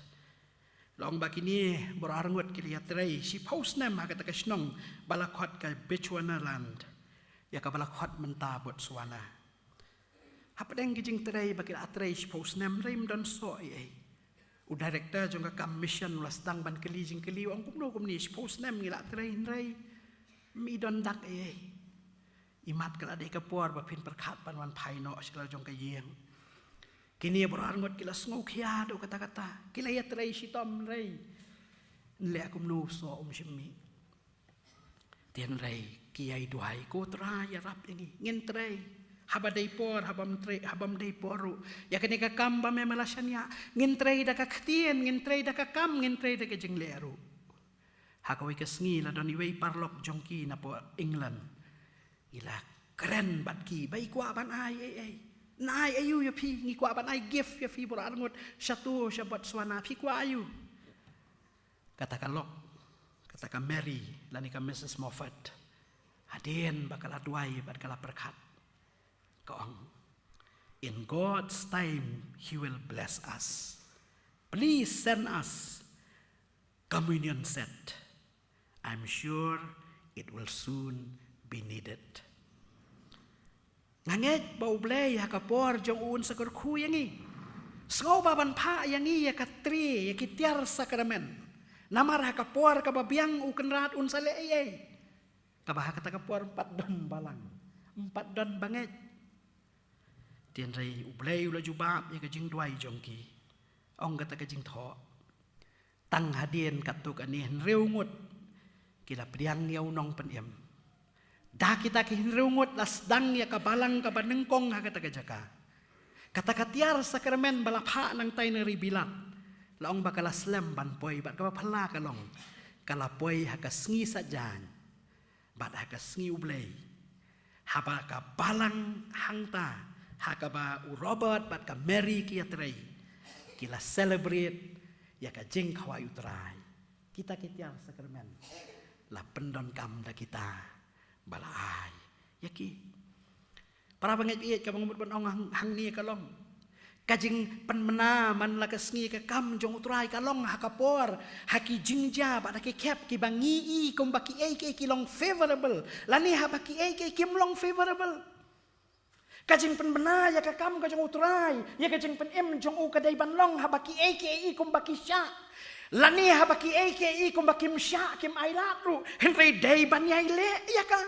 long bakini borarngut kiliatrai si post nam ha kata kasnong balakot ka Bechuanaland ya ka balakot menta Botswana apa deng kijing trai bakil atrai si post nam rim don so u director jong ka commission lastang ban keli jing keli ong kumni si post nam ngila trai rai mi don dak imat kala de ka por ba pin perkhat pan wan phaino asila jong ka yeng kini berarngot kila sngau khia do kata-kata kila ya trai si tom rai le akum no so shimmi tian rai kiai duai ko tra ya rap ini ngin trai haba dei por habam dei poru ya kene ka kam ba me malasanya ngin trai da ka ktien ngin trai da ka kam ngin trai da ka jing leru hakawai ka sngi la don iwei parlok jongki na po England ila keren bat ki bai kwa ban ai nai ayu ya pi ngi kwa ban ai gift ya fi bor arngot satu syabat swana pi kwa ayu katakan lok katakan Mary lani ka Mrs Moffat hadien bakal aduai bakal berkat kaong in God's time he will bless us please send us communion set I'm sure it will soon be needed nganget bau blay ya kapor jong un sakor khu yangi sngau baban pha yangi ya katri ya kitiar sakramen namar ha kapor ka babiang u kenrat un sale ka bah kata kapor 4 don balang 4 don banget tian rai u blay u la jubab ya ka jing duai jong ki ong kata ka jing tho tang hadien katuk ani reu ngut kila priang niau nong penem dah kita kehinrungut lasdang ya kabalang kabanengkong ha kata kajaka kata katiar sakramen balapha nang tay na ribilat laong bakala slam ban poi bat ka phala kalong kala poi ha ka sngi sajan bat ha ka sngi ublay ha ba ka balang hangta ha ka ba u Robert bat ka Mary kiatrai kila celebrate ya ka jing khawai utrai kita kitiar sakramen la pendon kam da kita balai yaki para banget iet ka mangmut ban ong hang ni kalong kajing penmena man la kasngi ka kam jong utrai kalong hakapor haki jingja ba ki kep ki bangi i kum baki ki long favorable lani ha baki kim long favorable kajing penmena ya ka kam ka jong utrai ya kajing pen jong u kadai ban long ha baki kum baki sya lani ha baki kum baki sya kim ailatru henry day ban yai le ya ka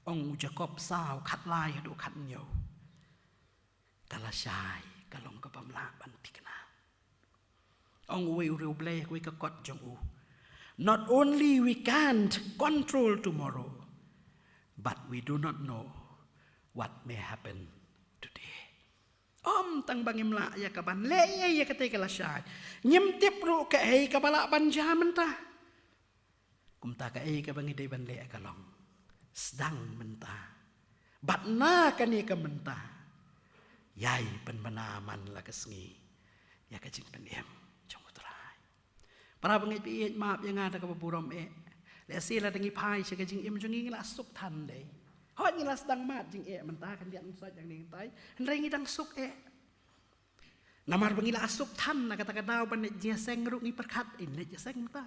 ong Jacob sao khat lai do khat nyo kala sai kalong ka pamla ban tikna ong we ru blek we ka kot jong u not only we can't control tomorrow but we do not know what may happen today. Tang bangim la ya kaban le ya kate kala shay. Nyem tip ru ka ei ka bala ban jaman ta. Kum ta ka ei ka bangi dei ban le ka long. Sedang menta. Bat na ka ni ka menta. Yai pen manaman la ka sngi. Ya ka jing pen em jong utrai. Para bangi pi maap ya nga ta ka burom e. Le si la dangi pai se ka jing em jong ngi la suk tan dei. Hoi ngi la sedang mat jing e menta kan dia sa jang ning tai. Hendrai ngi dang suk e. Namar bangi la asuk tan na kata kata ban je seng ru ngi perkat in le je seng ta.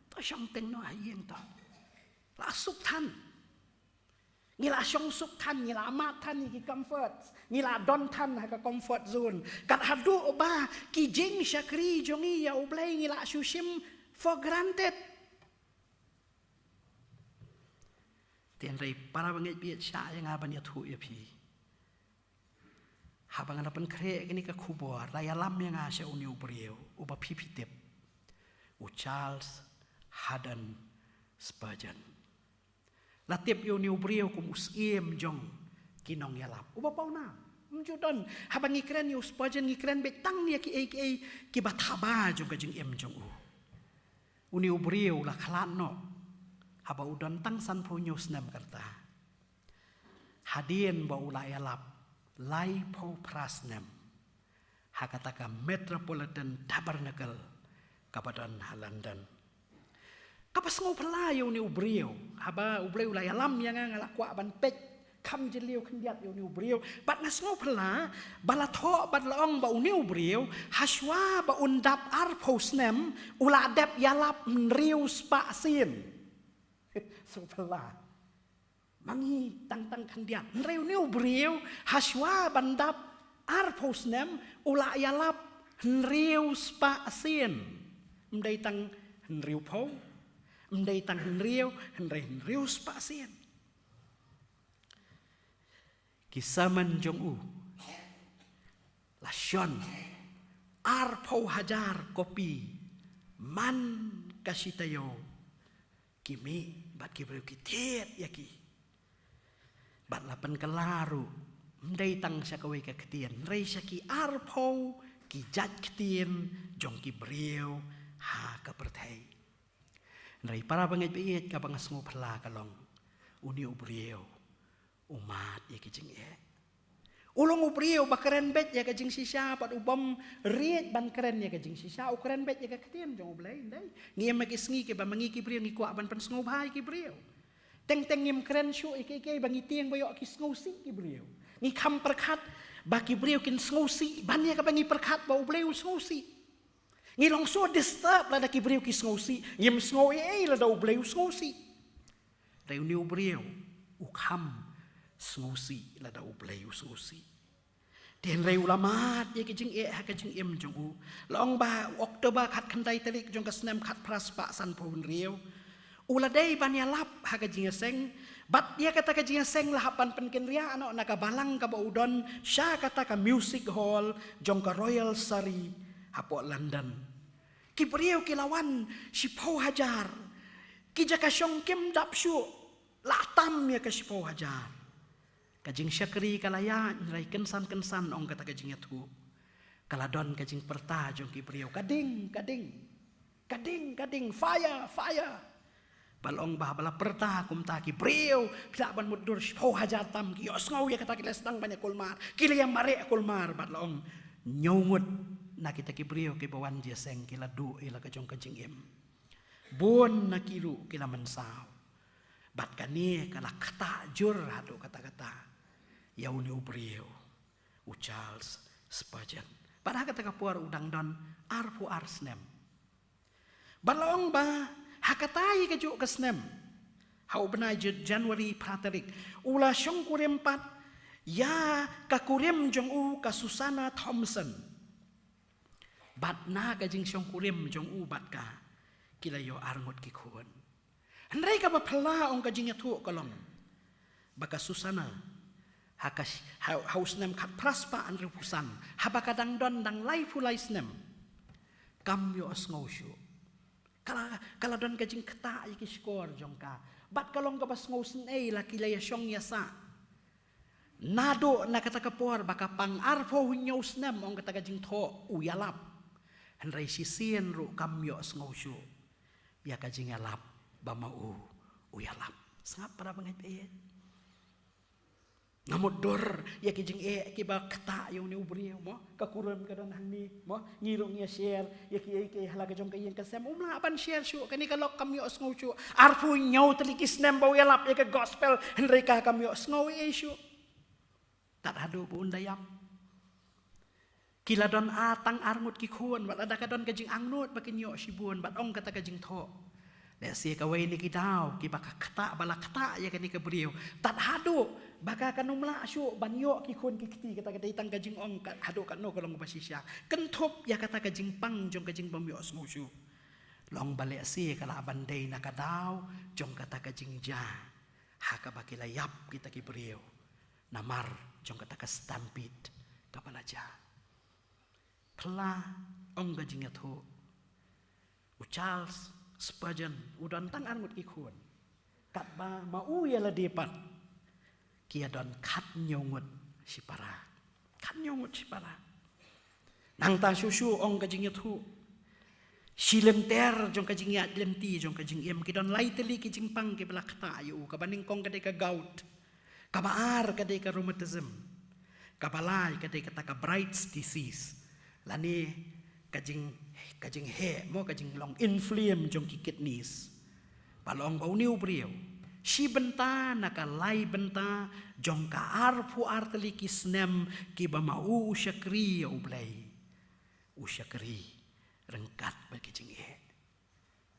Ta shong teng no hayeng ta. La asuk tan. Ngi la shong suk tan ngi la mat tan ngi comfort. Ngi la don tan ha ka comfort zone. Kat hadu oba ki jing syakri jongi ya ublai ngi la shushim for granted. Tian rei para bangi biet sya yang aban ya thu ya pi. Habang ada penkre ini ke kubur raya lam yang asya uni ubriu uba pipitip u Charles Haddon Spurgeon latip uni ubriu kum usiem jong kinong yalap uba pauna mjudan habang ikren yu Spurgeon ikren betang ni ki bathaba jong ka jing em jong uni ubriu la khalano haba udan tang san phu news nam karta hadien ba ula yalap Laipo Prasnem Hakataka Metropolitan Tabernacle Kapadan London Kapas ngau pelayo ni ubriu haba ubriu la yalam yang ngalakwa ban pek kam jeliu kendiat yo ni ubriu bat nas ngau pela balatho bat laong ba uni ubriu haswa ba undap arposnem ula dep yalap mriu spa sin so pela mangi tang kendiat nreu neu briu haswa bandap arposnem ula yalap nreu spa sin mdai tang nreu po mdai tang nreu spa sin kisaman jong lasion arpo hajar kopi man kasitayo kimi bat kibreu kitet yaki bat lapan kelaru mdai tang syakawai ka ketien rei syaki arpo ki jat ketien jong ki brieu ha ka perthai rei para bangai biet ka bangas ngo phla kalong uni ubrieu umat ye ki jing e ulong ubrieu bakaren bet ya ka jing sisa pat ubam riet ban keren ya ka jing sisa ukren bet ya ka ketien jong ublai ndai ngiem ki sngi ke ba mangi ki brieu ngi kwa ban pan sngo bhai ki brieu Teng ngim keren syu ike bangi tieng bayok ki sngosi ki brieu. Ngi kam perkat baki brieu kin sngosi banya ka bangi perkat ba ubleu sngosi. Ngi longso disturb la da ki brieu ki sngosi, ngim sngoe la da ubleu sngosi. Dai uni ubrieu ukam sngosi la da ubleu sngosi. Tian rei ulamat ye ki jing e ha ka jing em jong u. Long ba Oktober khat khandai telik jong ka snem khat praspa san pun rieu. Uladai banya lap haga jinga seng bat dia kata ka jinga seng lahapan penken ria ano naka balang ka baudon sya kata ka music hall jong ka Royal Surrey hapo London ki prieu ki lawan si pau hajar ki jaka syong kim dap syu latam ya ka si pau hajar ka jing syakri kalaya nrai kensan ong kata ka jinga tu kaladon ka jing perta jong ki prieu kading fire balong bah bala perta kum taki brieu pila ban mudur ho hajatam ki osngau ya kata ki lesdang banyak kulmar kila yang mare kulmar balong nyungut na kita ki brieu ki bawan dia seng kila du ila ka jong kajing em bon na kiru kila mensau bat kani kala kata jur hadu kata-kata yauni ubrieu u Charles Spurgeon pada kata ka puar udang don arpu arsnem balong ba hakatai kejuk kesnem hau benai Januari praterik ula syong kurem pat ya ka kurem jong u ka Susana Thompson bat na ka jing syong kurem jong u bat ka kila yo arngot ki khun hendrai ka ba phla ong ka jing thu kolong baka Susana hakas haus nem khat praspa an repusan habakadang don dang lai fulai snem kam yo asngau syu Kala don kajing kata iki skor jongka Bat kalong ka bas ngosen laki laya syong yasa. Nado na kata kapor baka pang arpo hunyos nem ong kata kajing tho uyalap. Henry sisien ru kamyo ngosyo. Ya kajing alap bamau uyalap. Sangap para pangit ngamodor ya kijing kiba kata yung ni ubri mo kakuran ka don hani mo ngirong niya share ya ki halaga jong kay yang kasem umla apan share syu kani kalok kamyo sngo syu arpu nyaw telikis nembaw yalap ya ka gospel henry ka kamyo sngo syu tat hadu bu undayam kila don atang arngut ki khun bat ada ka don kajing angnut bakin yo sibun bat ong kata kajing tho le si ka way ni kidaw ki baka kata bala kata ya kani ka beriu tat hadu baka kanumla asyo banyo ki khon ki kiti kata kata itang kajing ong hado kano kolong basisya kentup ya kata kajing pang jong kajing pamyo smusyu long bale si kala bandai na kadaw jong kata kajing ja haka bakila yap kita ki beriu namar jong kata ka stampede kapala ja kala ong kajing atho Charles Spurgeon udan tang armut ki khon kat ba mau ya la depat kia don kat nyongut si para nang ta susu ong kajing tu silem ter jong kajing ya lemti jong kajing em ki don lai teli ki jing pang ki belak ta yu ka baning kong kadai ka gout ka baar kadai ka rheumatism ka balai kadai ka ta ka Bright's disease lani kajing he mo kajing long inflame jong ki kidneys palong bau niu brio si benta naka lai benta jong ka arpu arteli kisnem ki ba mau syakri ublai usyakri rengkat bagi jing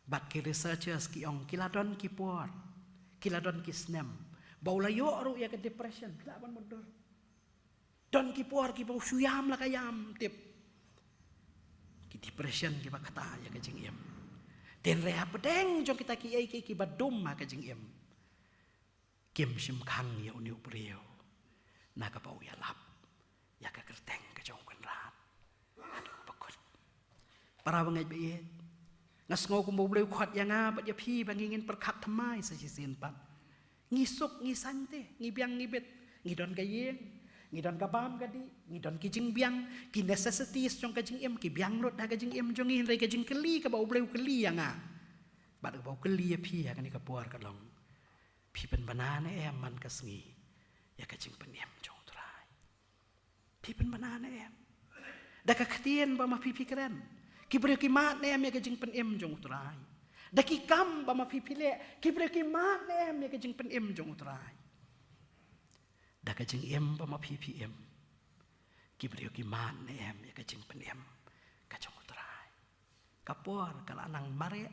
bat ki researchers ki ong kiladon ki por kiladon kisnem bau layo ru ya ke depression kilaban modor don ki por ki bau suyam la kayam tip ki depression ki ba kata ya ke jing ten rea pedeng jong kita ki badum ma ke jing Kim sim kang ya uniu beriau naga bau ya lap ya ka kerteng ke jong kan rat aduh bakut para bangai be ngas ngau ku bau khat ya nga bat ya phi bangingin perkat thamai sa sin pat ngisuk ngisan te ngibiang ngibet ngidon gayeng ngidon kabam gadi ngidon kijing biang ki necessities jong kajing ki biang rot ha kajing jong ngin re kajing keli ka bau keli ya nga bat bau keli ya phi ya kan ka puar ka long pi pen banana man kasngi ya kajing penyem jong trai pi pen banana da ka khatien ba ma pi keren ki bre ki mat ne ya kajing penyem jong trai da ki kam ba ma pi le ki bre ki mat ne ya kajing penyem jong trai da kajing ba ma pi ki bre ki mat ne ya kajing penyem ka jong trai kapor kala nang mare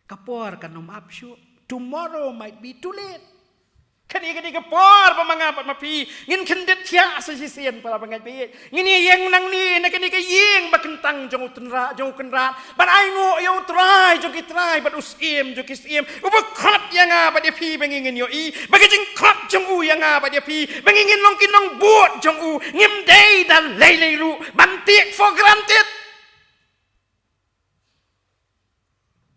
kapor kanom apsyu tomorrow might be too late. Kani kapor pamangapat mapi ngin kendet tia sa sisien para pangat be ngin yang nang ni na kani kayeng bakentang jong kenrat but I ngo yo try jong kitry but usim jong kisim ubakhat yang nga ba pi bangingin yo bagajing khat jong u yang nga ba pi bangingin long kinong buot jong u ngim day dan lay ru bantik for granted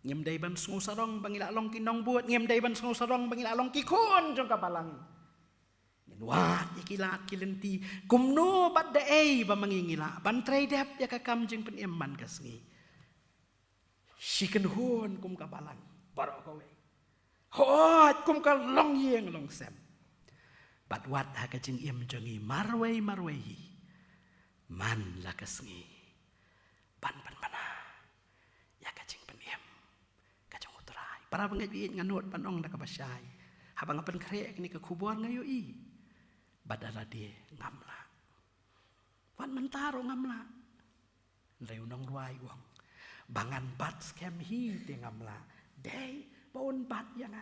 ngem day ban sungu sarong bangila long kinong buat ngem day ban sungu sarong bangila long kikon jong kapalang wat ikilat kilenti kumno bat dae ba mangingila ban tray dep ya ka kam jing pen eman kasngi siken hon kum kapalang baro kowe hot kum ka long yeng long sem bat wat ha ka jing em jongi marwei man la kasngi ban para pengajian nganut panong da kabasyay habang apan krek ni ka kubuan ngayo badala dia ngamla wan mentaro ngamla ndai unong ruai wong bangan bat scam hi te ngamla dei baun bat yang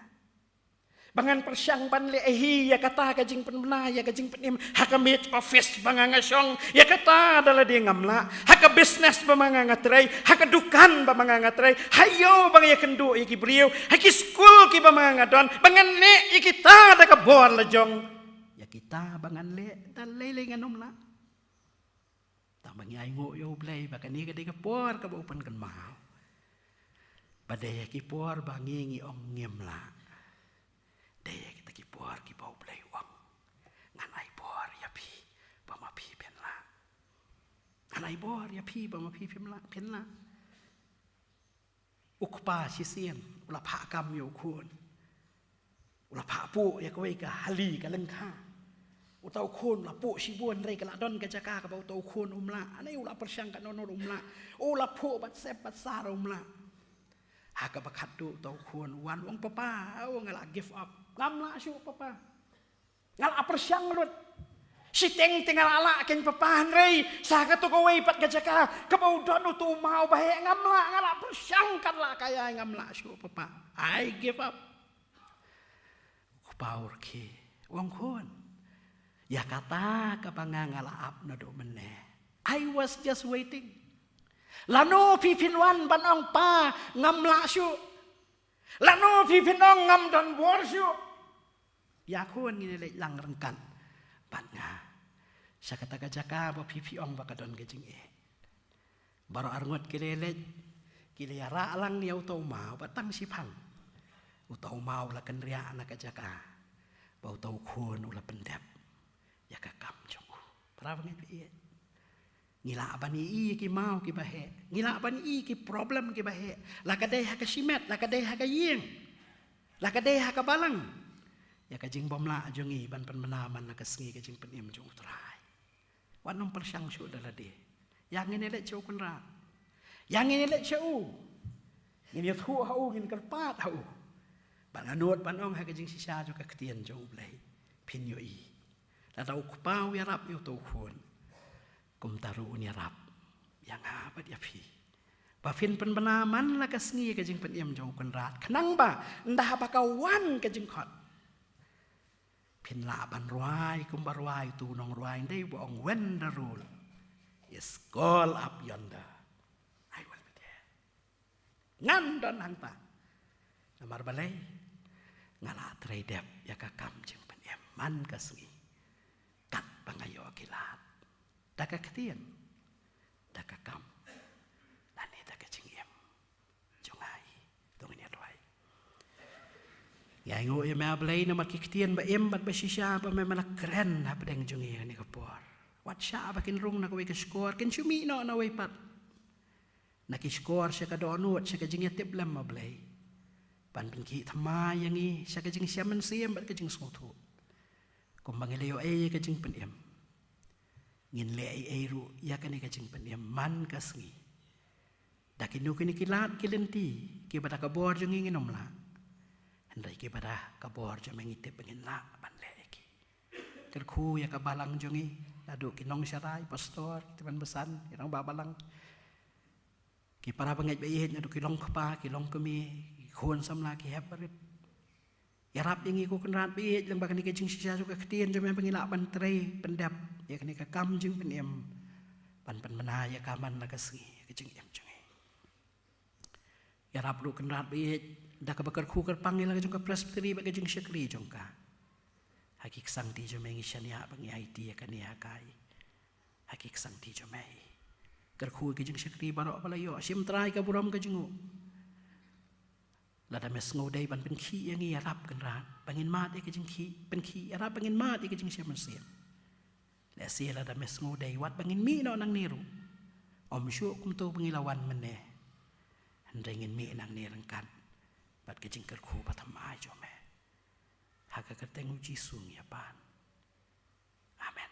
bangan persyang ban le ya kata kajing penmena ya kajing penim hakamit office banganga syong ya kata adalah dia ngamla haka business bamanga tray haka dukan bamanga tray hayo bang ya kendu ya kibriu haki school ki bamanga don bangan le ya kita ada ka bor la jong ya kita bangan le dan lele nganom la tamang ai ngo yo blai bakani ka de ka por ka open kan mau badai ki por bangi ngi ong ngem la bor ki bau blai wang ngan ai bor ya pi ba ma pi pen la ngan ai bor ya pi ba ma pi pen la ukpa si sien ula pha kam yo kun ula pha pu ya ko ka hali ka leng kha utau kun la pu si buan rei ka la don ka jaka ka ba utau kun umla anai ula persyang ka nono umla ula pu bat sep bat sar umla haka bakat tu tau kun wan wong papa au ngala give up ngam la syu papa ngala persyang lut si teng tinggal ala ken papa rei sa ka tu ko wei pat ka jaka ka ba don tu mau ba he ngam la ngala persyang kan la kaya ngam la syu papa I give up power ki wong kun ya kata ka ngala up na do mene I was just waiting lano pipinwan banong pa ngam la syu lano pipinong ngam don bor syu ya kun ni le lang rengkan pat nga sa kata ka jaka ba pipiong ba kadon ka jing baro arngot kilele kiliyara lang ni utau mau batang sipang utau mau la kan ria anak ka jaka ba utau kun ula pendep ya ka kam jong para bangi pi ngila bani I ki mau ki bahe ngila bani I ki problem ki bahe la ka dei ha ka simet la ka dei ha ka yeng la ka dei ha ka balang ya ka jing bom la jongi ban pan menaman la ka sngi ka jing pen im jong utrai wan nom persyang syu dala de yang ngene le chau kun ra yang ngene le chau ngene thu hau ngin kerpat hau ban anut ban ong ha ka jing sisa jo ka ktien jong blai pin yo I la tau kupau ya rap yo to khun kum taru ni rap yang apa dia pi ba fin pen benaman la ka sngi ka jing pen em jong kun rat khnang ba ndah ba ka wan ka jing khot pin la ban ruai kum ba ruai tu nong ruai dei bo ong wen the rule is call up yonder I will be there ngan don hanta namar balai ngala tredep ya ka kam jing pen em man ka sngi kat bangayo kilat daka ketien daka kam lani daka jingiem jungai tong ni roi ya ngo ya ma blai na mat ketien ba em bat ba shisha ba me mana keren ha pedeng jungi ni kapor wat sha ba kin rung na ko ke skor kin chumi no na wei pat na ki skor sha ka donut sha ka jingi tip lam ma blai pan pin ki thama yang I sha ka jing siaman siem bat ka jing sotu ko mangileo ka jing pen em ngin le ai ru ya kan ka jing pen em man ka sngi dakinu kini kilat kilenti ki bada ka bor jong nginom la handai ki bada ka bor jong ngite pengin la ban le ki terku ya ka balang jongi adu kinong syarai pastor teman besan irang babalang ki para bangai bayin adu kilong kapa kilong kemi khon samla ki haparit ya rap yang iku kenrat bi leng bakani ke jing sisa suka ketien jom yang pengilak ban trei pendap ya kani ka kam jing pen em pan menaya kaman la kasngi ke jing em jong ya rap lu kenrat bi da ka bakar khu kar panggil la jong ka presbytery ba ke jing syakri jong ka hakik sang ti jom yang isyania bangi IT ya kani hakai hakik sang ti jom ai kar khu ke jing syakri barok bala yo sim trai ka buram ka jingu lada mes ngodai ban pen khi yang I arab kan rat bangin mat ke jing khi pen khi arab bangin mat ke jing siam siam le sia lada mes ngodai wat bangin mi no nang niru om syu kum tu pengilawan mene handengin mi nang ni rengkan bat ke jing ker khu patamai jome haka kerteng uji sung ya pan amen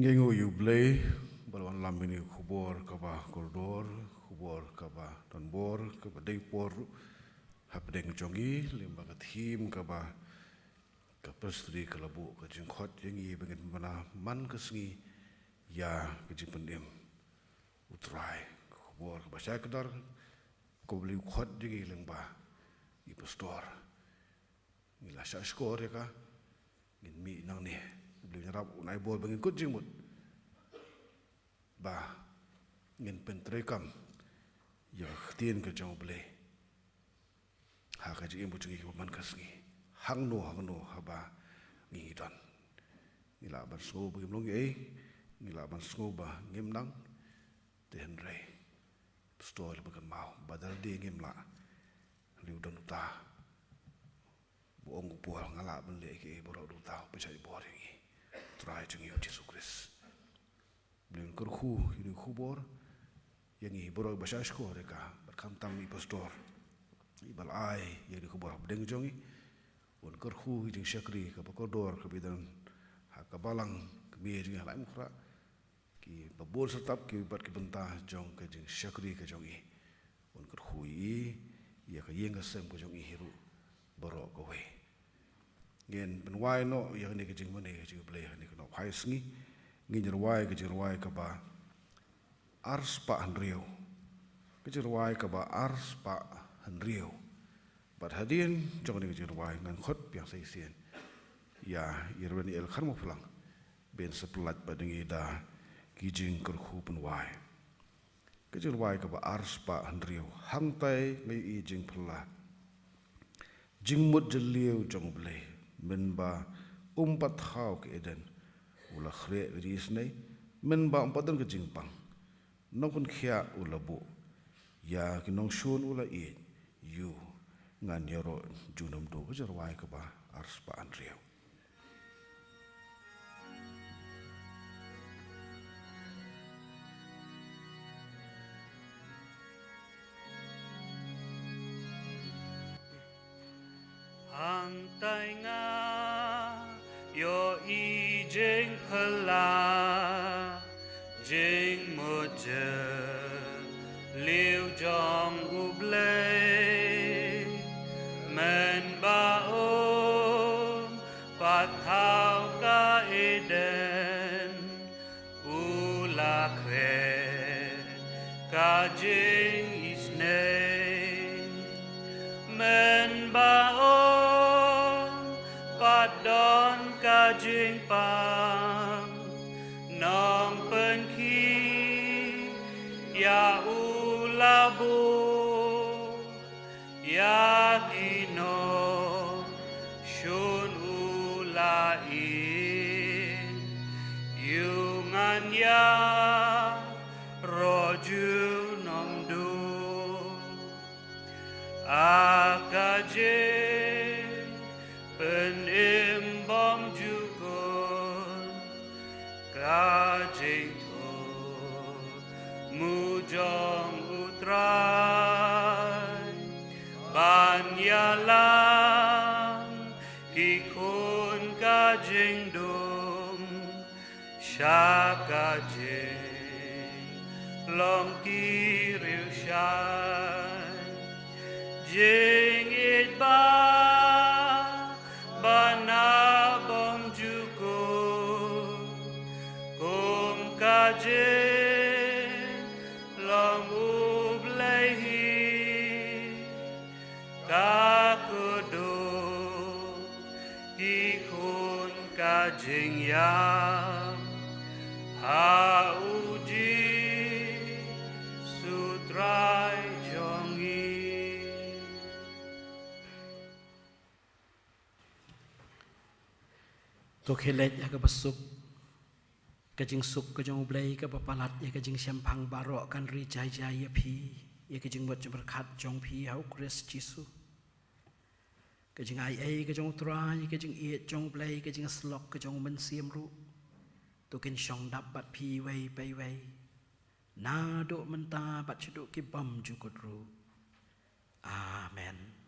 Ngengu you blay balwan lambini kubor kaba koridor kubor kaba donbor kaba deipor hapdeng jongi limba ka thim kaba ka pastri kalabu ka jingkhot yangi bangin mana man kasngi ya ka jingpendem utrai kubor kaba syakdar kobli khot jingi limba I pastor ngila sya skor ya ka ngin mi nang ni beli nyarap unai bol bangin kut jingmut ba ngin pentrekam ya ktien ke jong beli ha ka ji imbu jungi ki man kasngi hang no haba ngi don ngila ban so bu long ye ngila ban so ba ngim nang te henre stol bu kan mau badal de ngim la liu don ta bu ong bu ngala ban le ki bu ro du ta pe chai bo ri try jungi Jesus Christ blin kur khu ini khubor yang i borok basash ko reka berkam tam i pastor i bal ai yang di khubor deng jongi un kur khu jing syakri ka bakodor ka bidan ha ka balang ka mi jing halai mukra ki babol setap ki bat ki bentah jong ka jing syakri ka jongi un kur khu i ya ka yeng ka sem ko jongi hiru borok ko we ngen benwai no yang ni ka jing mane ka jing ble ni ka no phai sngi ngirwai ka jirwai ka ba ars pa hanriu ka jirwai ka ba ars pa hanriu bat hadin jong ni ka jirwai ngan khot piang sai sien ya irwani el kharmo pulang ben sepelat badengi da kijing ker khu penwai ka jirwai ka ba ars pa hanriu hang tai ngai i jing phla jing mut jeliu jong ble men ba pat hau ke eden ula khre ris nei men ba padan ke jingpang nong kun khia ula bu ya ki nong shun ula i yu ngan yoro junam do ko jarwai ka ba ars pa anriu hang tai nga yo i jing phala jing mo je liu jong u ble men ba om pat thao ka eden u la kre ka jing is nei men ba don ka jing pang nong pen ki ya ulabu ya kino shun ulai yungan ya roju nong du akaje pen bom jugon kajing to mujong utrai banyalang kikun kajing dum syakajing long kiriu shai jing it ba bana bom juko kum kaje long ublehi kakudo ikun kajing yam hauji sutrai jongi to khelet ya ka basuk ka jing suk ka jong blai ka papalat ya ka jing syampang baro kan ri jai jai ya phi ya ka jing bot berkat jong phi hau kris jisu ka jing ai ka jong trai ka jing e jong blai ka jing slok ka jong men siam ru to ken shong dap bat phi wei pai wei na do menta bat chudu ki bam ju kut ru amen